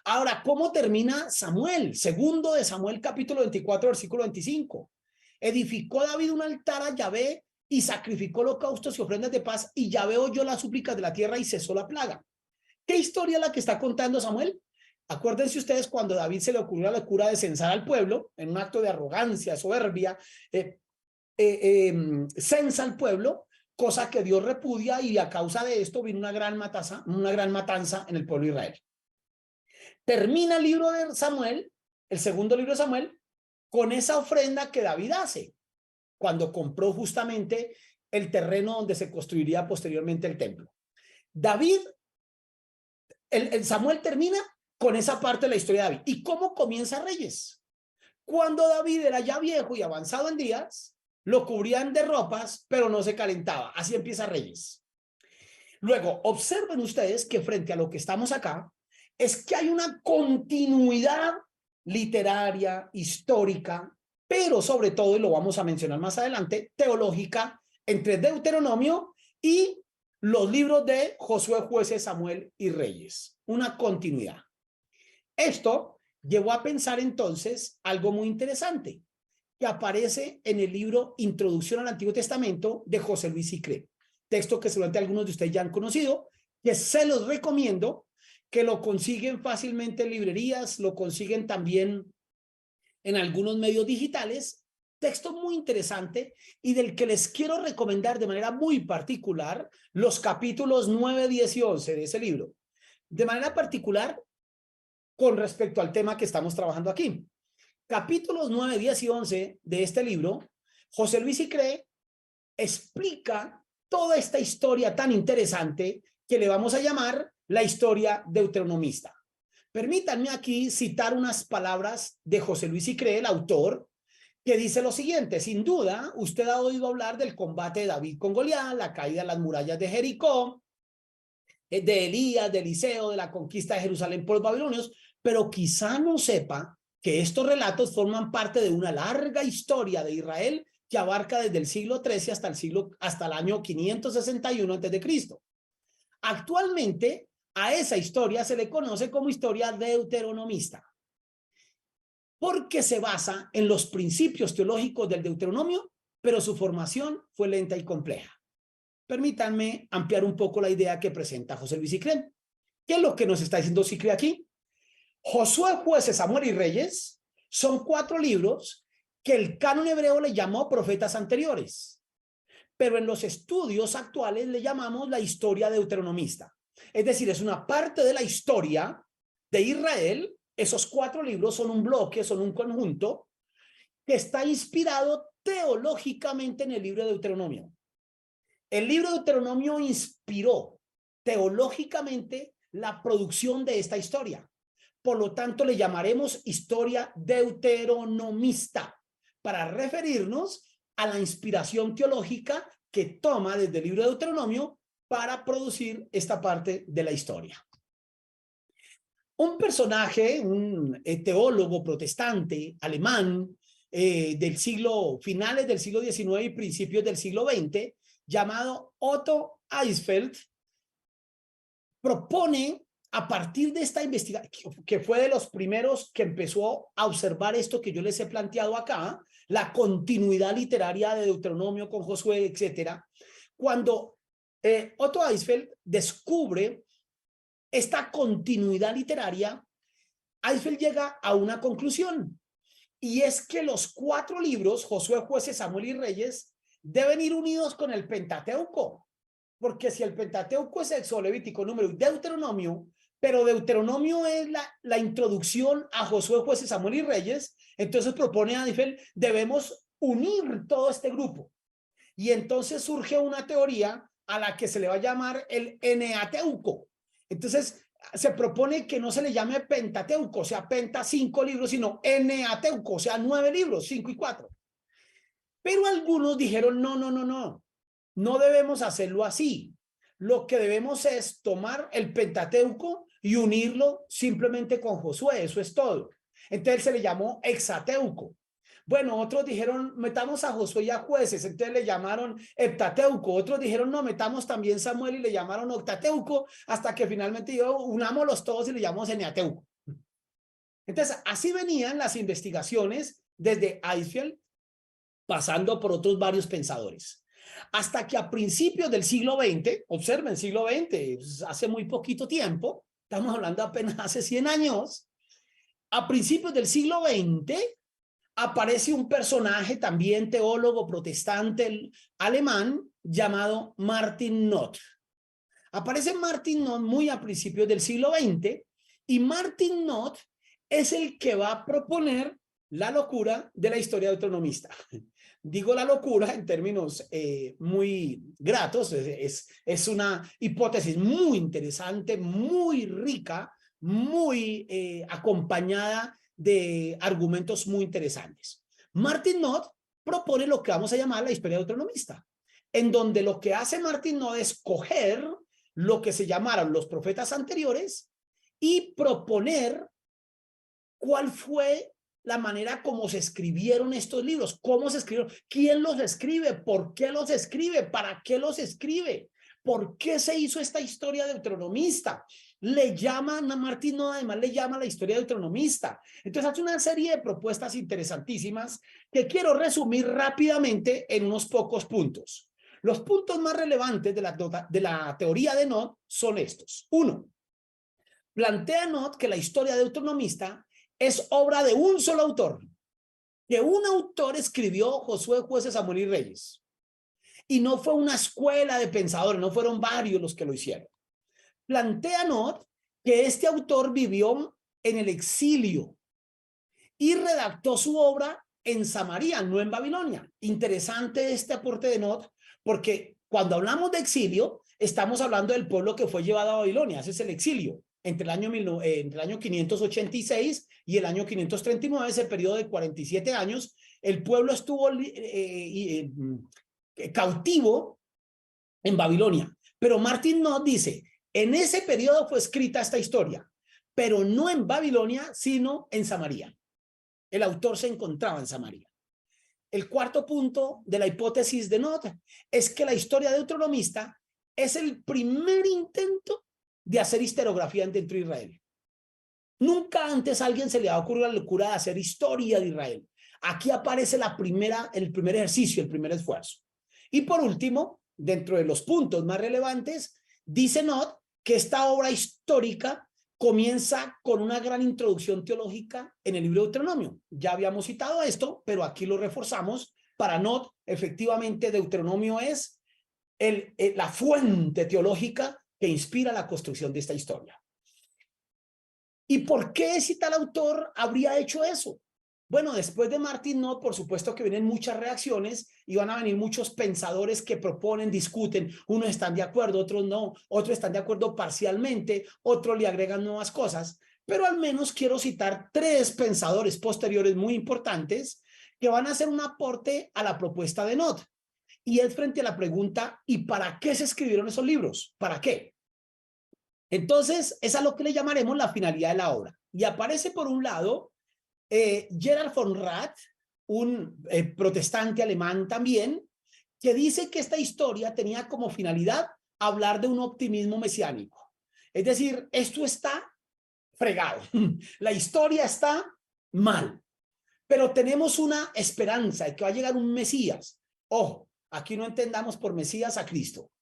Ahora, ¿cómo termina Samuel? Segundo de Samuel, capítulo 24, versículo 25. Edificó David un altar a Yahvé y sacrificó holocaustos y ofrendas de paz, y Yahvé oyó las súplicas de la tierra y cesó la plaga. ¿Qué historia es la que está contando Samuel? Acuérdense ustedes cuando a David se le ocurrió la locura de censar al pueblo, en un acto de arrogancia, soberbia, censa al pueblo, cosa que Dios repudia, y a causa de esto vino una gran matanza en el pueblo de Israel. Termina el libro de Samuel, el segundo libro de Samuel, con esa ofrenda que David hace, cuando compró justamente el terreno donde se construiría posteriormente el templo. Samuel termina con esa parte de la historia de David. ¿Y cómo comienza Reyes? Cuando David era ya viejo y avanzado en días, lo cubrían de ropas, pero no se calentaba. Así empieza Reyes. Luego, observen ustedes que frente a lo que estamos acá, es que hay una continuidad literaria, histórica, pero sobre todo, y lo vamos a mencionar más adelante, teológica, entre Deuteronomio y los libros de Josué, Jueces, Samuel y Reyes. Una continuidad. Esto llevó a pensar entonces algo muy interesante que aparece en el libro Introducción al Antiguo Testamento de José Luis Sicré, texto que seguramente algunos de ustedes ya han conocido, que se los recomiendo, que lo consiguen fácilmente en librerías, lo consiguen también en algunos medios digitales, texto muy interesante y del que les quiero recomendar de manera muy particular los capítulos 9, 10 y 11 de ese libro. De manera particular, con respecto al tema que estamos trabajando aquí. Capítulos 9, 10 y 11 de este libro, José Luis Sicré explica toda esta historia tan interesante que le vamos a llamar la historia deuteronomista. Permítanme aquí citar unas palabras de José Luis Sicré, el autor, que dice lo siguiente: sin duda, usted ha oído hablar del combate de David con Goliat, la caída de las murallas de Jericó, de Elías, de Eliseo, de la conquista de Jerusalén por los babilonios, pero quizá no sepa que estos relatos forman parte de una larga historia de Israel que abarca desde el siglo XIII hasta el año 561 a.C. Actualmente, a esa historia se le conoce como historia deuteronomista, porque se basa en los principios teológicos del Deuteronomio, pero su formación fue lenta y compleja. Permítanme ampliar un poco la idea que presenta José Luis Sicré. ¿Qué es lo que nos está diciendo Sicré aquí? Josué, Jueces, Samuel y Reyes son 4 libros que el canon hebreo le llamó profetas anteriores, pero en los estudios actuales le llamamos la historia deuteronomista. Es decir, es una parte de la historia de Israel. Esos 4 libros son un bloque, son un conjunto que está inspirado teológicamente en el libro de Deuteronomio. El libro de Deuteronomio inspiró teológicamente la producción de esta historia. Por lo tanto, le llamaremos historia deuteronomista para referirnos a la inspiración teológica que toma desde el libro de Deuteronomio para producir esta parte de la historia. Un personaje, un teólogo protestante alemán finales del siglo XIX y principios del siglo XX, llamado Otto Eisfeld, propone a partir de esta investigación, que fue de los primeros que empezó a observar esto que yo les he planteado acá, la continuidad literaria de Deuteronomio con Josué, etcétera. Cuando Otto Eisfeld descubre esta continuidad literaria, Eisfeld llega a una conclusión, y es que los 4 libros, Josué, Jueces, Samuel y Reyes, deben ir unidos con el Pentateuco, porque si el Pentateuco es Éxodo, Levítico, Número y Deuteronomio, pero Deuteronomio es la introducción a Josué, Jueces, Samuel y Reyes, entonces propone a Eisfeld, debemos unir todo este grupo. Y entonces surge una teoría a la que se le va a llamar el Eneateuco. Entonces se propone que no se le llame Pentateuco, o sea, Penta 5 libros, sino Eneateuco, o sea, 9 libros, 5 y 4. Pero algunos dijeron, no debemos hacerlo así. Lo que debemos es tomar el Pentateuco y unirlo simplemente con Josué, eso es todo. Entonces se le llamó Hexateuco. Bueno, otros dijeron, metamos a Josué y a Jueces, entonces le llamaron Heptateuco. Otros dijeron, no, metamos también Samuel y le llamaron Octateuco, hasta que finalmente unámoslos todos y le llamamos Eneateuco. Entonces, así venían las investigaciones desde Eisfeld, pasando por otros varios pensadores. Hasta que a principios del siglo XX, observen, siglo XX, hace muy poquito tiempo, estamos hablando apenas hace 100 años, a principios del siglo XX, aparece un personaje también teólogo protestante alemán llamado Martin Noth. Aparece Martin Noth muy a principios del siglo XX y Martin Noth es el que va a proponer la locura de la historia deuteronomista. Digo la locura en términos muy gratos, es una hipótesis muy interesante, muy rica, muy acompañada de argumentos muy interesantes. Martin Noth propone lo que vamos a llamar la historia deuteronomista, en donde lo que hace Martin Noth es coger lo que se llamaron los profetas anteriores y proponer cuál fue la manera como se escribieron estos libros, cómo se escribieron, quién los escribe, por qué los escribe, para qué los escribe, por qué se hizo esta historia deuteronomista. Le llaman a Martín Noth, además le llama la historia deuteronomista. Entonces hace una serie de propuestas interesantísimas que quiero resumir rápidamente en unos pocos puntos. Los puntos más relevantes de la teoría de Noth son estos. 1. Plantea Noth que la historia deuteronomista es obra de un solo autor, que un autor escribió Josué, Jueces, Samuel y Reyes. Y no fue una escuela de pensadores, no fueron varios los que lo hicieron. Plantea Noth que este autor vivió en el exilio y redactó su obra en Samaria, no en Babilonia. Interesante este aporte de Noth, porque cuando hablamos de exilio, estamos hablando del pueblo que fue llevado a Babilonia, ese es el exilio. Entre el año 586 y el año 539, ese periodo de 47 años, el pueblo estuvo cautivo en Babilonia. Pero Martin Noth dice, en ese periodo fue escrita esta historia, pero no en Babilonia, sino en Samaria. El autor se encontraba en Samaria. El cuarto punto de la hipótesis de Noth es que la historia deuteronomista es el primer intento de hacer historiografía dentro de Israel. Nunca antes a alguien se le ha ocurrido la locura de hacer historia de Israel. Aquí aparece el primer ejercicio, el primer esfuerzo. Y por último, dentro de los puntos más relevantes, dice Noth que esta obra histórica comienza con una gran introducción teológica en el libro de Deuteronomio. Ya habíamos citado esto, pero aquí lo reforzamos. Para Noth, efectivamente, Deuteronomio es la fuente teológica que inspira la construcción de esta historia. ¿Y por qué si tal autor habría hecho eso? Bueno, después de Martin Knott, por supuesto que vienen muchas reacciones y van a venir muchos pensadores que proponen, discuten, unos están de acuerdo, otros no, otros están de acuerdo parcialmente, otros le agregan nuevas cosas, pero al menos quiero citar 3 pensadores posteriores muy importantes que van a hacer un aporte a la propuesta de Knott. Y es frente a la pregunta, ¿y para qué se escribieron esos libros? ¿Para qué? Entonces, es a lo que le llamaremos la finalidad de la obra. Y aparece por un lado Gerhard von Rath, un protestante alemán también, que dice que esta historia tenía como finalidad hablar de un optimismo mesiánico. Es decir, esto está fregado, la historia está mal, pero tenemos una esperanza de que va a llegar un Mesías. Ojo, aquí no entendamos por Mesías a Cristo.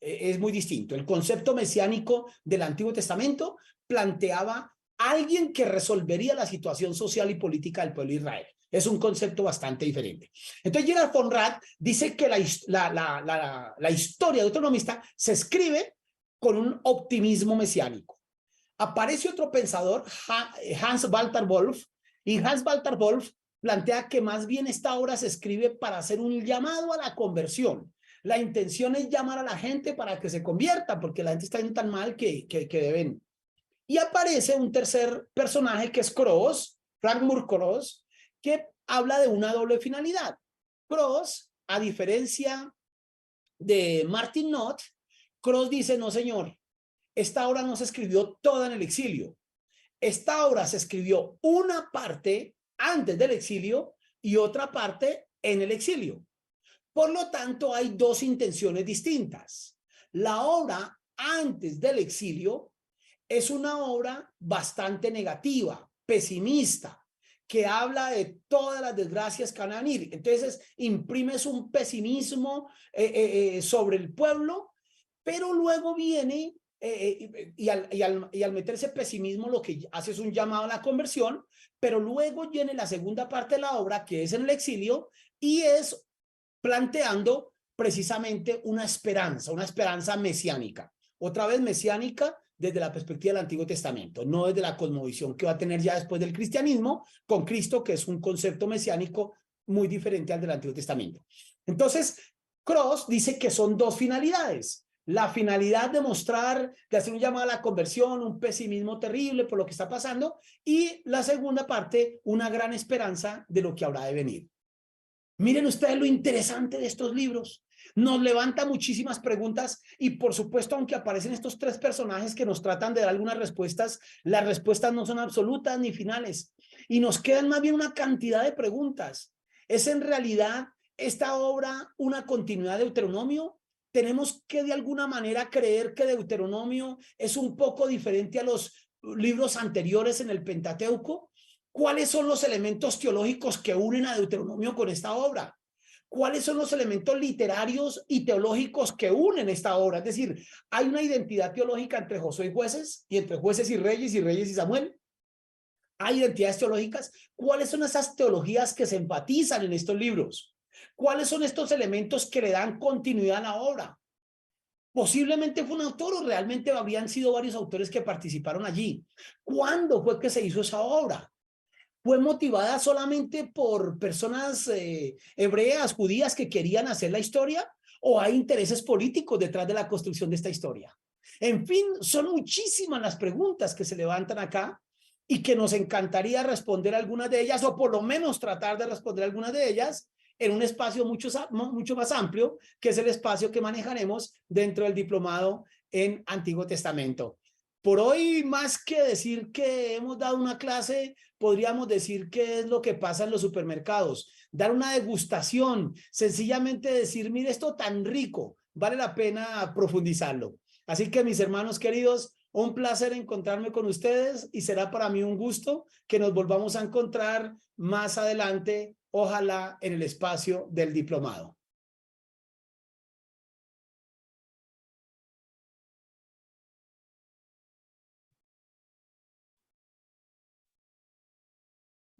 Es muy distinto. El concepto mesiánico del Antiguo Testamento planteaba a alguien que resolvería la situación social y política del pueblo de Israel. Es un concepto bastante diferente. Entonces, Gerhard von Rath dice que la historia de Deuteronomista se escribe con un optimismo mesiánico. Aparece otro pensador, Hans Walter Wolf, y Hans Walter Wolf plantea que más bien esta obra se escribe para hacer un llamado a la conversión. La intención es llamar a la gente para que se convierta, porque la gente está yendo tan mal que deben. Y aparece un tercer personaje que es Cross, Frankfurt Cross, que habla de una doble finalidad. Cross, a diferencia de Martin Knott, Cross dice, no señor, esta obra no se escribió toda en el exilio. Esta obra se escribió una parte antes del exilio y otra parte en el exilio. Por lo tanto, hay 2 intenciones distintas. La obra antes del exilio es una obra bastante negativa, pesimista, que habla de todas las desgracias que van a venir. Entonces, imprimes un pesimismo sobre el pueblo, pero luego viene, y al meterse pesimismo, lo que hace es un llamado a la conversión, pero luego viene la segunda parte de la obra, que es en el exilio, y es planteando precisamente una esperanza mesiánica. Otra vez mesiánica desde la perspectiva del Antiguo Testamento, no desde la cosmovisión que va a tener ya después del cristianismo, con Cristo, que es un concepto mesiánico muy diferente al del Antiguo Testamento. Entonces, Cross dice que son 2 finalidades. La finalidad de mostrar, de hacer un llamado a la conversión, un pesimismo terrible por lo que está pasando, y la segunda parte, una gran esperanza de lo que habrá de venir. Miren ustedes lo interesante de estos libros. Nos levanta muchísimas preguntas y por supuesto, aunque aparecen estos 3 personajes que nos tratan de dar algunas respuestas, las respuestas no son absolutas ni finales y nos quedan más bien una cantidad de preguntas. ¿Es en realidad esta obra una continuidad de Deuteronomio? ¿Tenemos que de alguna manera creer que Deuteronomio es un poco diferente a los libros anteriores en el Pentateuco? ¿Cuáles son los elementos teológicos que unen a Deuteronomio con esta obra? ¿Cuáles son los elementos literarios y teológicos que unen esta obra? Es decir, ¿hay una identidad teológica entre Josué y Jueces, y entre Jueces y Reyes y Samuel? ¿Hay identidades teológicas? ¿Cuáles son esas teologías que se enfatizan en estos libros? ¿Cuáles son estos elementos que le dan continuidad a la obra? Posiblemente fue un autor o realmente habrían sido varios autores que participaron allí. ¿Cuándo fue que se hizo esa obra? ¿Fue motivada solamente por personas hebreas, judías que querían hacer la historia? ¿O hay intereses políticos detrás de la construcción de esta historia? En fin, son muchísimas las preguntas que se levantan acá y que nos encantaría responder algunas de ellas, o por lo menos tratar de responder algunas de ellas en un espacio mucho más amplio, que es el espacio que manejaremos dentro del diplomado en Antiguo Testamento. Por hoy, más que decir que hemos dado una clase, podríamos decir qué es lo que pasa en los supermercados, dar una degustación, sencillamente decir, mire esto tan rico, vale la pena profundizarlo. Así que mis hermanos queridos, un placer encontrarme con ustedes y será para mí un gusto que nos volvamos a encontrar más adelante, ojalá en el espacio del diplomado.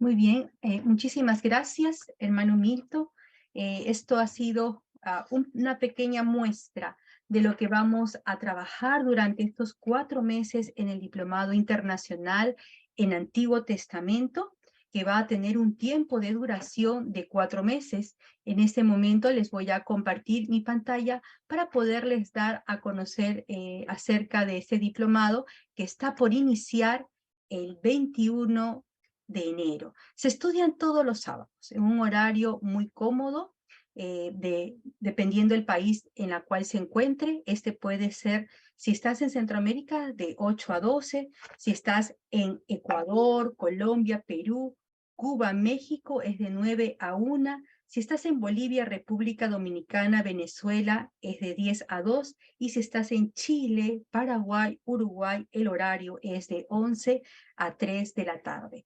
Muy bien, muchísimas gracias, hermano Milton. Esto ha sido una pequeña muestra de lo que vamos a trabajar durante estos 4 meses en el Diplomado Internacional en Antiguo Testamento. que va a tener un tiempo de duración de 4 meses. En este momento les voy a compartir mi pantalla para poderles dar a conocer acerca de este diplomado que está por iniciar el 21 de enero. Se estudian todos los sábados en un horario muy cómodo, dependiendo del país en la cual se encuentre. Este puede ser, si estás en Centroamérica, de 8 a 12, si estás en Ecuador, Colombia, Perú, Cuba, México, es de 9 a 1, si estás en Bolivia, República Dominicana, Venezuela, es de 10 a 2, y si estás en Chile, Paraguay, Uruguay, el horario es de 11 a 3 de la tarde.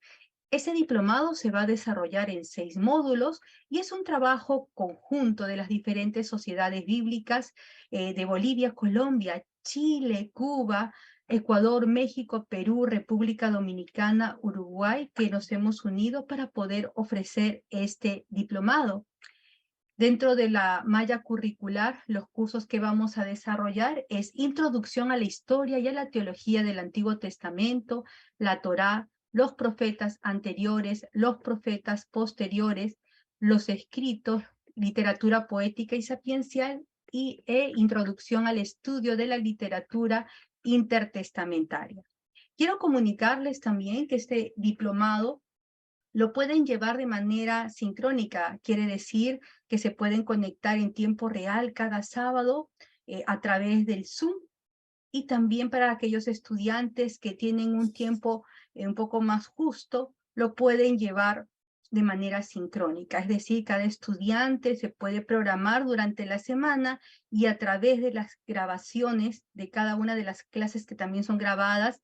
Ese diplomado se va a desarrollar en 6 módulos y es un trabajo conjunto de las diferentes sociedades bíblicas de Bolivia, Colombia, Chile, Cuba, Ecuador, México, Perú, República Dominicana, Uruguay, que nos hemos unido para poder ofrecer este diplomado. Dentro de la malla curricular, los cursos que vamos a desarrollar es Introducción a la Historia y a la Teología del Antiguo Testamento, la Torá, los profetas anteriores, los profetas posteriores, los escritos, literatura poética y sapiencial, e Introducción al Estudio de la Literatura Intertestamentaria. Quiero comunicarles también que este diplomado lo pueden llevar de manera sincrónica, quiere decir que se pueden conectar en tiempo real cada sábado a través del Zoom, y también para aquellos estudiantes que tienen un tiempo un poco más justo, lo pueden llevar de manera sincrónica, es decir, cada estudiante se puede programar durante la semana y a través de las grabaciones de cada una de las clases que también son grabadas,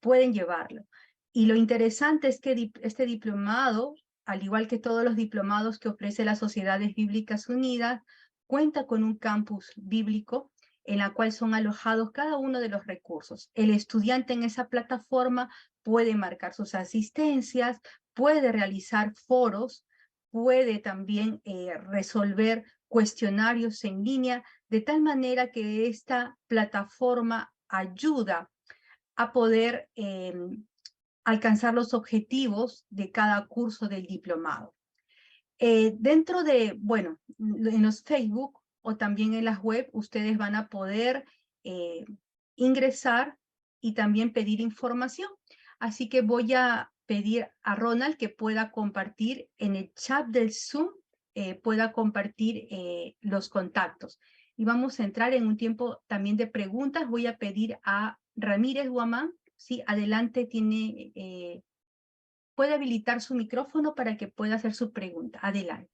pueden llevarlo. Y lo interesante es que este diplomado, al igual que todos los diplomados que ofrece las Sociedades Bíblicas Unidas, cuenta con un campus bíblico en la cual son alojados cada uno de los recursos. El estudiante en esa plataforma puede marcar sus asistencias, puede realizar foros, puede también resolver cuestionarios en línea, de tal manera que esta plataforma ayuda a poder alcanzar los objetivos de cada curso del diplomado. Dentro de, bueno, en los Facebook o también en las web, ustedes van a poder ingresar y también pedir información. Así que voy a pedir a Ronald que pueda compartir en el chat del Zoom, pueda compartir los contactos. Y vamos a entrar en un tiempo también de preguntas. Voy a pedir a Ramírez Guamán, sí, adelante, puede habilitar su micrófono para que pueda hacer su pregunta. Adelante.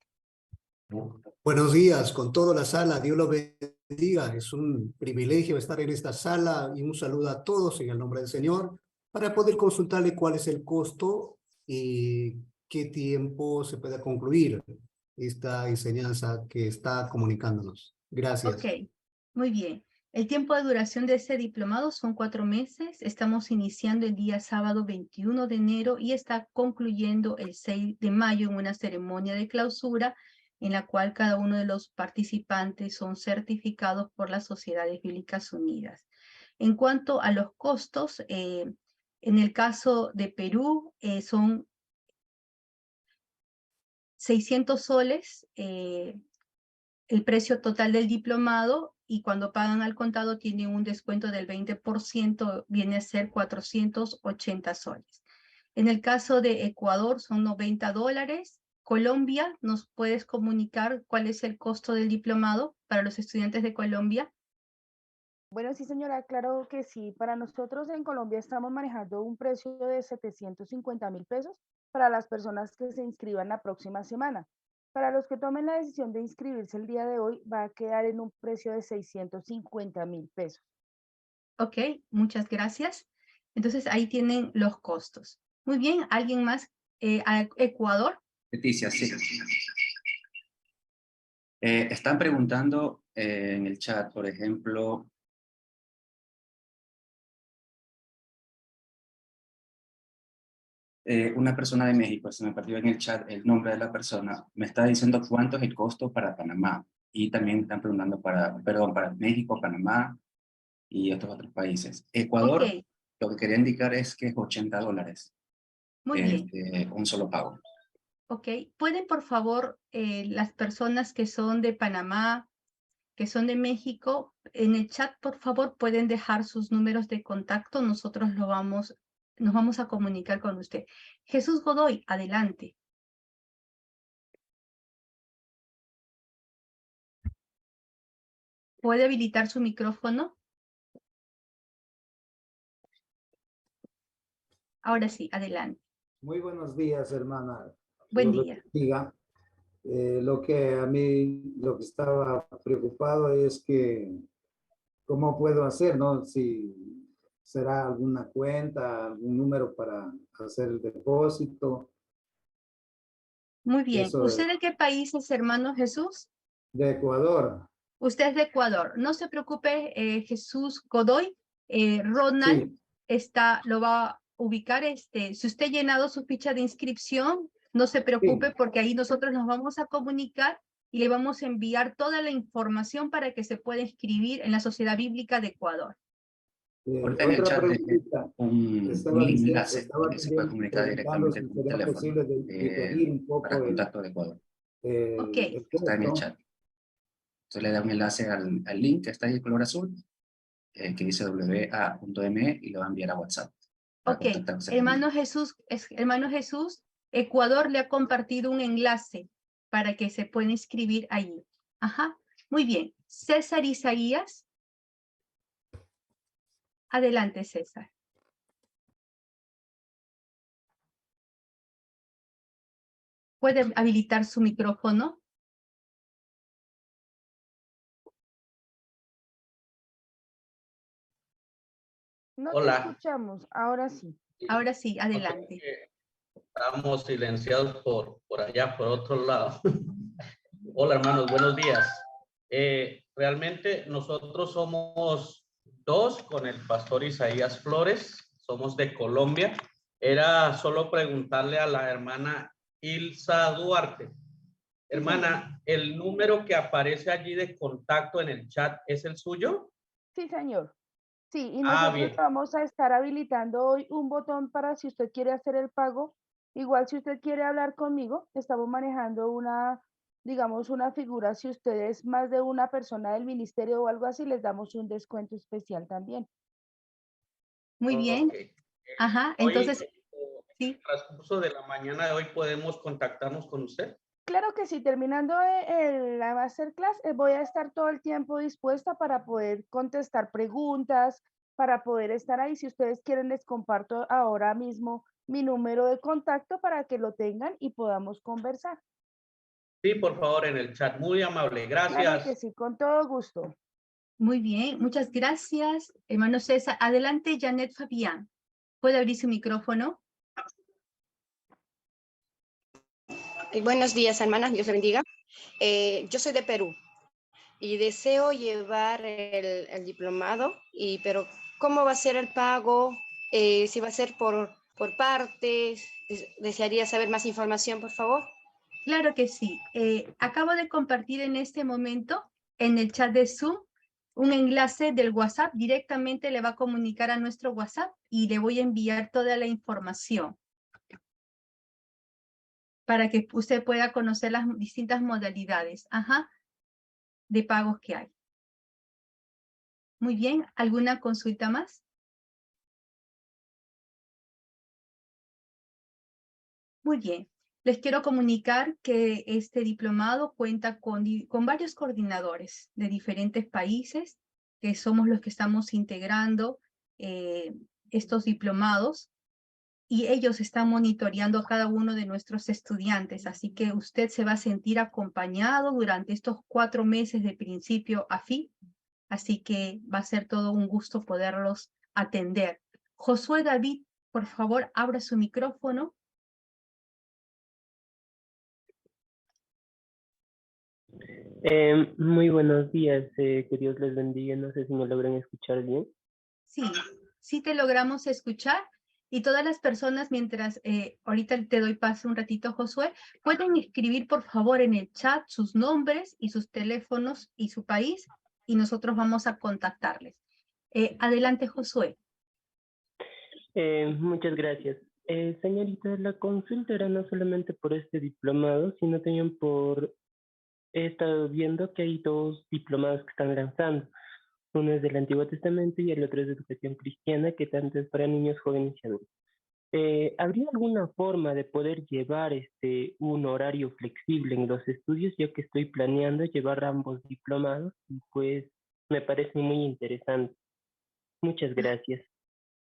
Buenos días, con toda la sala, Dios los bendiga. Es un privilegio estar en esta sala y un saludo a todos en el nombre del Señor para poder consultarle cuál es el costo y qué tiempo se puede concluir esta enseñanza que está comunicándonos. Gracias. Ok, muy bien. El tiempo de duración de este diplomado son 4 meses. Estamos iniciando el día sábado 21 de enero y está concluyendo el 6 de mayo en una ceremonia de clausura en la cual cada uno de los participantes son certificados por las Sociedades Bíblicas Unidas. En cuanto a los costos, en el caso de Perú son 600 soles, el precio total del diplomado, y cuando pagan al contado tienen un descuento del 20%, viene a ser 480 soles. En el caso de Ecuador son $90. Colombia, ¿nos puedes comunicar cuál es el costo del diplomado para los estudiantes de Colombia? Bueno, sí, señora, claro que sí. Para nosotros en Colombia estamos manejando un precio de 750.000 pesos para las personas que se inscriban la próxima semana. Para los que tomen la decisión de inscribirse el día de hoy, va a quedar en un precio de 650.000 pesos. Ok, muchas gracias. Entonces ahí tienen los costos. Muy bien, ¿alguien más? ¿A Ecuador? Leticia, sí. Están preguntando en el chat, por ejemplo, una persona de México, se me perdió en el chat el nombre de la persona, me está diciendo cuánto es el costo para Panamá. Y también están preguntando para México, Panamá y estos otros países. Ecuador, Ok. lo que quería indicar es que es $80. Muy bien. un solo pago. Ok. ¿Pueden, por favor, las personas que son de Panamá, que son de México, en el chat, por favor, pueden dejar sus números de contacto? Nosotros nos vamos a comunicar con usted. Jesús Godoy, adelante. ¿Puede habilitar su micrófono? Ahora sí, adelante. Muy buenos días, hermana. Buen Dios día. les bendiga. Lo que estaba preocupado es que, ¿cómo puedo hacer, no? Si será alguna cuenta, algún número para hacer el depósito. Muy bien. Eso ¿Usted de qué país es, hermano Jesús? de Ecuador. Usted es de Ecuador. No se preocupe, Jesús Godoy. Ronald Sí, lo va a ubicar. Si usted ha llenado su ficha de inscripción, no se preocupe sí. porque ahí nosotros nos vamos a comunicar y le vamos a enviar toda la información para que se pueda inscribir en la Sociedad Bíblica de Ecuador. Ahorita en el Otra chat dejé preguntita. un enlace Estaba donde se puede también comunicar preguntando directamente si con un será teléfono posible diferir un para poco contacto de Ecuador. Ok. el Está en el costo. chat. Entonces le da un enlace al link que está ahí de color azul, que dice wa.me y lo va a enviar a WhatsApp. Para Ok, contactarse hermano conmigo. Jesús, Ecuador le ha compartido un enlace para que se pueda inscribir allí. Ajá, muy bien. César Isaías. Adelante, César. ¿Puede habilitar su micrófono? No te Hola. escuchamos, ahora sí. Ahora sí, Ok, adelante. estamos silenciados por allá, por otro lado. Hola, hermanos, buenos días. Realmente nosotros somos dos con el pastor Isaías Flores, somos de Colombia. Era solo preguntarle a la hermana Ilsa Duarte. Hermana, ¿el número que aparece allí de contacto en el chat es el suyo? Sí, señor. Sí, y Ah, nosotros bien. vamos a estar habilitando hoy un botón para si usted quiere hacer el pago. Igual si usted quiere hablar conmigo, estamos manejando una, digamos, una figura. Si usted es más de una persona del ministerio o algo así, les damos un descuento especial también. Muy bien. Ok. Ajá, Hoy, entonces, en sí. el transcurso de la mañana de hoy, ¿podemos contactarnos con usted? Claro que sí, terminando la masterclass, voy a estar todo el tiempo dispuesta para poder contestar preguntas, para poder estar ahí. Si ustedes quieren, les comparto ahora mismo mi número de contacto para que lo tengan y podamos conversar. Sí, por favor, en el chat. Muy amable. Claro que Gracias. sí, con todo gusto. Muy bien, muchas gracias, hermano César. Adelante, Janet Fabián. ¿Puede abrir su micrófono? Buenos días, hermanas, Dios les bendiga. Yo soy de Perú y deseo llevar el diplomado, pero ¿cómo va a ser el pago? Si va a ser por partes. Desearía saber más información, por favor. Claro que sí. Acabo de compartir en este momento en el chat de Zoom un enlace del WhatsApp. Directamente le va a comunicar a nuestro WhatsApp y le voy a enviar toda la información para que usted pueda conocer las distintas modalidades de pagos que hay. Muy bien. ¿Alguna consulta más? Muy bien. Les quiero comunicar que este diplomado cuenta con varios coordinadores de diferentes países, que somos los que estamos integrando estos diplomados, y ellos están monitoreando a cada uno de nuestros estudiantes, así que usted se va a sentir acompañado durante estos 4 meses de principio a fin, así que va a ser todo un gusto poderlos atender. Josué David, por favor, abra su micrófono. Muy buenos días, que Dios les bendiga. No sé si me logran escuchar bien. Sí, sí te logramos escuchar, y todas las personas, mientras ahorita te doy paso un ratito, Josué, pueden escribir por favor en el chat sus nombres y sus teléfonos y su país, y nosotros vamos a contactarles. Adelante, Josué. Muchas gracias. Señorita, la consulta era no solamente por este diplomado, sino también he estado viendo que hay 2 diplomados que están lanzando. Uno es del Antiguo Testamento y el otro es de Educación Cristiana, que tanto es para niños, jóvenes y adultos. ¿Habría alguna forma de poder llevar un horario flexible en los estudios, yo que estoy planeando llevar ambos diplomados y pues me parece muy interesante? Muchas gracias.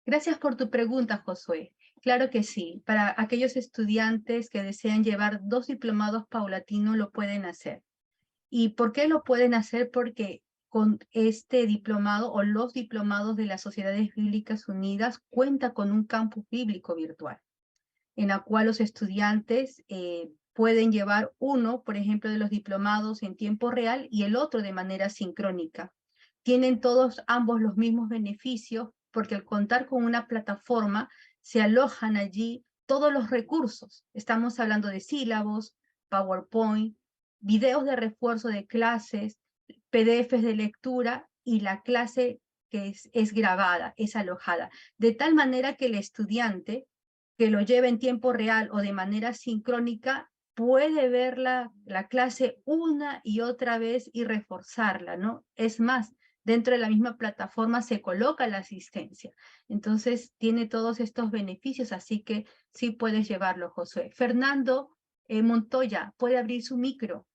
Gracias por tu pregunta, Josué. Claro que sí. Para aquellos estudiantes que desean llevar 2 diplomados paulatinos, lo pueden hacer. ¿Y por qué lo pueden hacer? Porque con este diplomado o los diplomados de las Sociedades Bíblicas Unidas cuenta con un campus bíblico virtual, en la cual los estudiantes pueden llevar uno, por ejemplo, de los diplomados en tiempo real y el otro de manera sincrónica. Tienen ambos los mismos beneficios porque al contar con una plataforma se alojan allí todos los recursos. Estamos hablando de sílabos, PowerPoint, videos de refuerzo de clases, PDFs de lectura y la clase que es grabada, es alojada. De tal manera que el estudiante que lo lleve en tiempo real o de manera sincrónica puede ver la clase una y otra vez y reforzarla, ¿no? Es más, dentro de la misma plataforma se coloca la asistencia. Entonces, tiene todos estos beneficios, así que sí puedes llevarlo, Josué. Fernando Montoya, puede abrir su micro.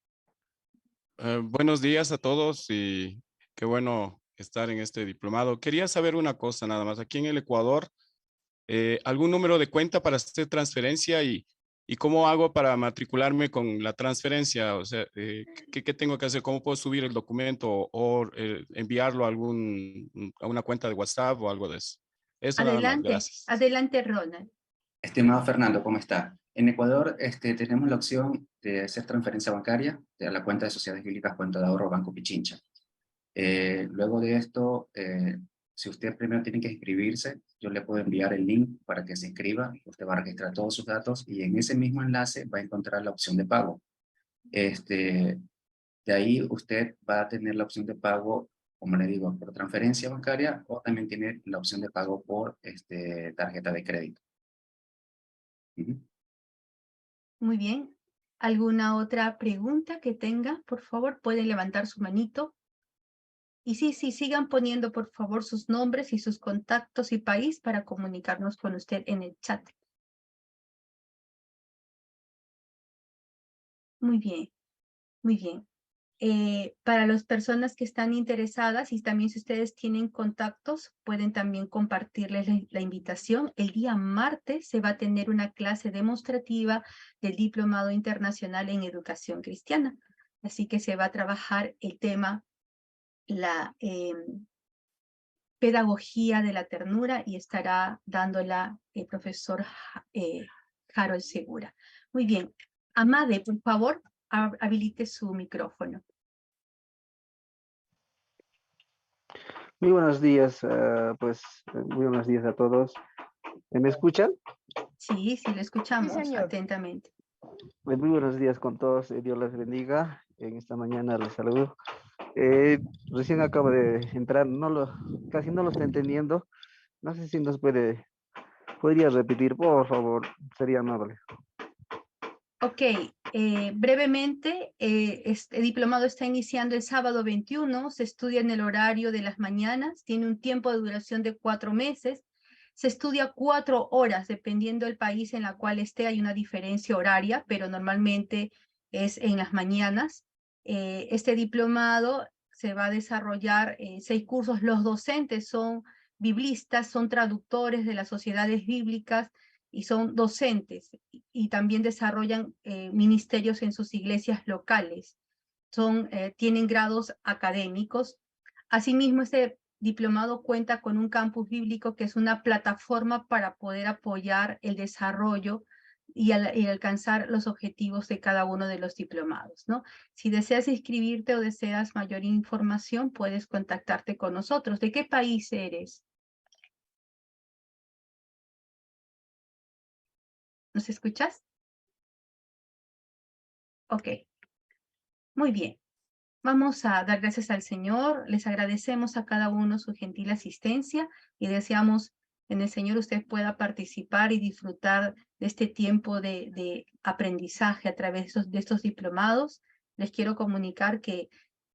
Buenos días a todos y qué bueno estar en este diplomado. Quería saber una cosa nada más. Aquí en el Ecuador, ¿algún número de cuenta para hacer transferencia y cómo hago para matricularme con la transferencia? O sea, ¿qué tengo que hacer? ¿Cómo puedo subir el documento o enviarlo a una cuenta de WhatsApp o algo de eso? Eso nada más, gracias. Adelante, Ronald. Estimado Fernando, ¿cómo está? En Ecuador tenemos la opción de hacer transferencia bancaria a la cuenta de Sociedades Bíblicas Cuenta de Ahorro Banco Pichincha. Luego de esto, si usted primero tiene que inscribirse, yo le puedo enviar el link para que se inscriba. Usted va a registrar todos sus datos y en ese mismo enlace va a encontrar la opción de pago. De ahí usted va a tener la opción de pago, como le digo, por transferencia bancaria o también tiene la opción de pago por tarjeta de crédito. Muy bien. ¿Alguna otra pregunta que tenga? Por favor, pueden levantar su manito. Y sí, sigan poniendo, por favor, sus nombres y sus contactos y país para comunicarnos con usted en el chat. Muy bien, muy bien. Para las personas que están interesadas y también si ustedes tienen contactos, pueden también compartirles la invitación. El día martes se va a tener una clase demostrativa del Diplomado Internacional en Educación Cristiana. Así que se va a trabajar el tema, la pedagogía de la ternura y estará dándola el profesor Harold Segura. Muy bien. Amade, por favor, habilite su micrófono. Muy buenos días, muy buenos días a todos. ¿Me escuchan? Sí, lo escuchamos atentamente. Muy buenos días con todos, Dios les bendiga. En esta mañana les saludo. Recién acabo de entrar, casi no lo estoy entendiendo. No sé si podría repetir, por favor, sería amable. Ok, brevemente, este diplomado está iniciando el sábado 21, se estudia en el horario de las mañanas, tiene un tiempo de duración de 4 meses, se estudia 4 horas, dependiendo del país en la cual esté, hay una diferencia horaria, pero normalmente es en las mañanas. Este diplomado se va a desarrollar 6 cursos, los docentes son biblistas, son traductores de las sociedades bíblicas, y son docentes y también desarrollan ministerios en sus iglesias locales. Tienen grados académicos. Asimismo, este diplomado cuenta con un campus bíblico que es una plataforma para poder apoyar el desarrollo y alcanzar los objetivos de cada uno de los diplomados, ¿no? Si deseas inscribirte o deseas mayor información, puedes contactarte con nosotros. ¿De qué país eres? ¿Nos escuchas? Ok. Muy bien. Vamos a dar gracias al Señor. Les agradecemos a cada uno su gentil asistencia y deseamos en el Señor usted pueda participar y disfrutar de este tiempo de aprendizaje a través de estos diplomados. Les quiero comunicar que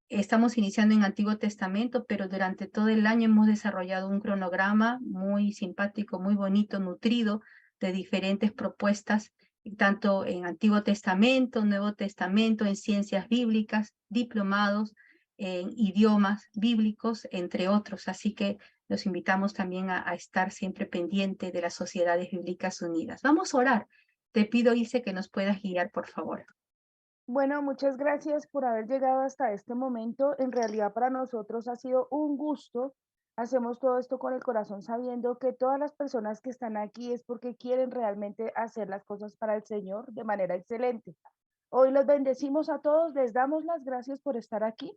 estamos iniciando en Antiguo Testamento, pero durante todo el año hemos desarrollado un cronograma muy simpático, muy bonito, nutrido, de diferentes propuestas, tanto en Antiguo Testamento, Nuevo Testamento, en ciencias bíblicas, diplomados, en idiomas bíblicos, entre otros. Así que los invitamos también a estar siempre pendiente de las Sociedades Bíblicas Unidas. Vamos a orar. Te pido, Ilse, que nos puedas guiar, por favor. Bueno, muchas gracias por haber llegado hasta este momento. En realidad para nosotros ha sido un gusto. Hacemos todo esto con el corazón sabiendo que todas las personas que están aquí es porque quieren realmente hacer las cosas para el Señor de manera excelente. Hoy los bendecimos a todos, les damos las gracias por estar aquí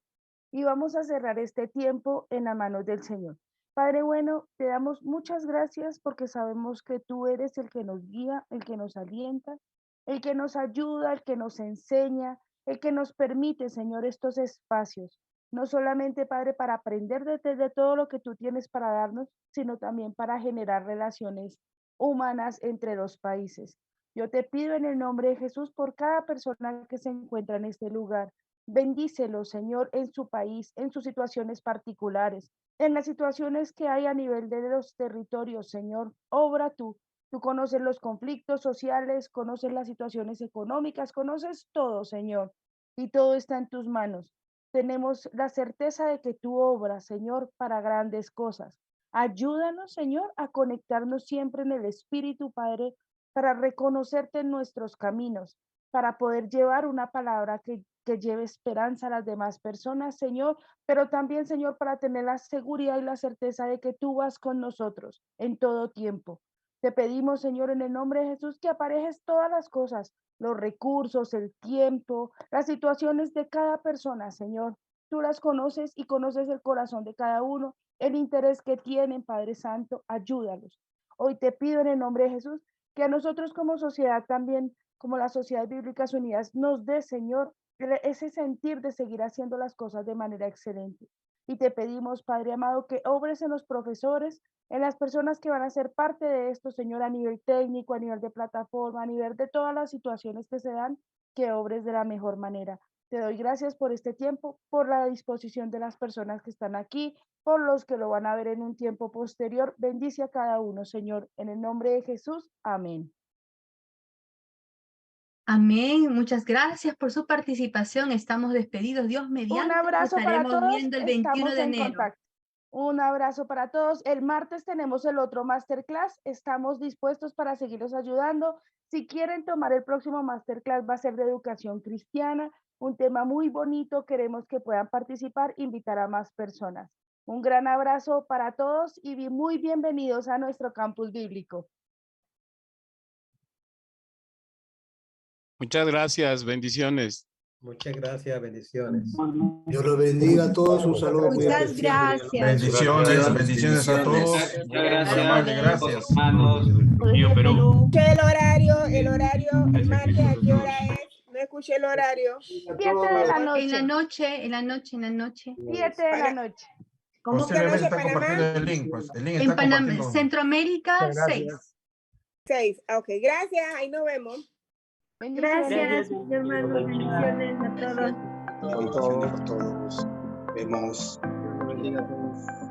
y vamos a cerrar este tiempo en las manos del Señor. Padre bueno, te damos muchas gracias porque sabemos que tú eres el que nos guía, el que nos alienta, el que nos ayuda, el que nos enseña, el que nos permite, Señor, estos espacios. No solamente, Padre, para aprender de todo lo que tú tienes para darnos, sino también para generar relaciones humanas entre los países. Yo te pido en el nombre de Jesús por cada persona que se encuentra en este lugar. Bendícelo, Señor, en su país, en sus situaciones particulares, en las situaciones que hay a nivel de los territorios, Señor. Obra tú. Tú conoces los conflictos sociales, conoces las situaciones económicas, conoces todo, Señor, y todo está en tus manos. Tenemos la certeza de que tú obras, Señor, para grandes cosas. Ayúdanos, Señor, a conectarnos siempre en el Espíritu, Padre, para reconocerte en nuestros caminos, para poder llevar una palabra que lleve esperanza a las demás personas, Señor, pero también, Señor, para tener la seguridad y la certeza de que tú vas con nosotros en todo tiempo. Te pedimos, Señor, en el nombre de Jesús, que aparejes todas las cosas, los recursos, el tiempo, las situaciones de cada persona, Señor. Tú las conoces y conoces el corazón de cada uno, el interés que tienen, Padre Santo, ayúdalos. Hoy te pido en el nombre de Jesús que a nosotros como sociedad también, como las Sociedades Bíblicas Unidas, nos dé, Señor, ese sentir de seguir haciendo las cosas de manera excelente. Y te pedimos, Padre amado, que obres en los profesores, en las personas que van a ser parte de esto, Señor, a nivel técnico, a nivel de plataforma, a nivel de todas las situaciones que se dan, que obres de la mejor manera. Te doy gracias por este tiempo, por la disposición de las personas que están aquí, por los que lo van a ver en un tiempo posterior. Bendice a cada uno, Señor, en el nombre de Jesús. Amén. Amén. Muchas gracias por su participación. Estamos despedidos. Dios mediante. Un abrazo para estaremos todos. viendo el 21 Estamos de en enero. contacto. Un abrazo para todos. El martes tenemos el otro masterclass. Estamos dispuestos para seguirlos ayudando. Si quieren tomar el próximo masterclass, va a ser de educación cristiana, un tema muy bonito. Queremos que puedan participar, invitar a más personas. Un gran abrazo para todos y muy bienvenidos a nuestro campus bíblico. Muchas gracias, bendiciones. Muchas gracias, bendiciones. Dios los bendiga a todos, un saludo muy Muchas especial. gracias. Bendiciones, bendiciones a todos. Gracias. Hermanos. Perú. El horario, el martes, ¿a qué hora es? No escuché el horario. 7 de la noche. En la noche, en la noche, en la noche. 7 de la noche. ¿Cómo que noche, está Panamá? compartiendo el link, pues. El link En está Panamá, compartiendo. Centroamérica, 6. 6. Ok, gracias. Ahí nos vemos. Gracias, hermanos. Bendiciones a todos. Con todos. Vemos. Bendiga a todos.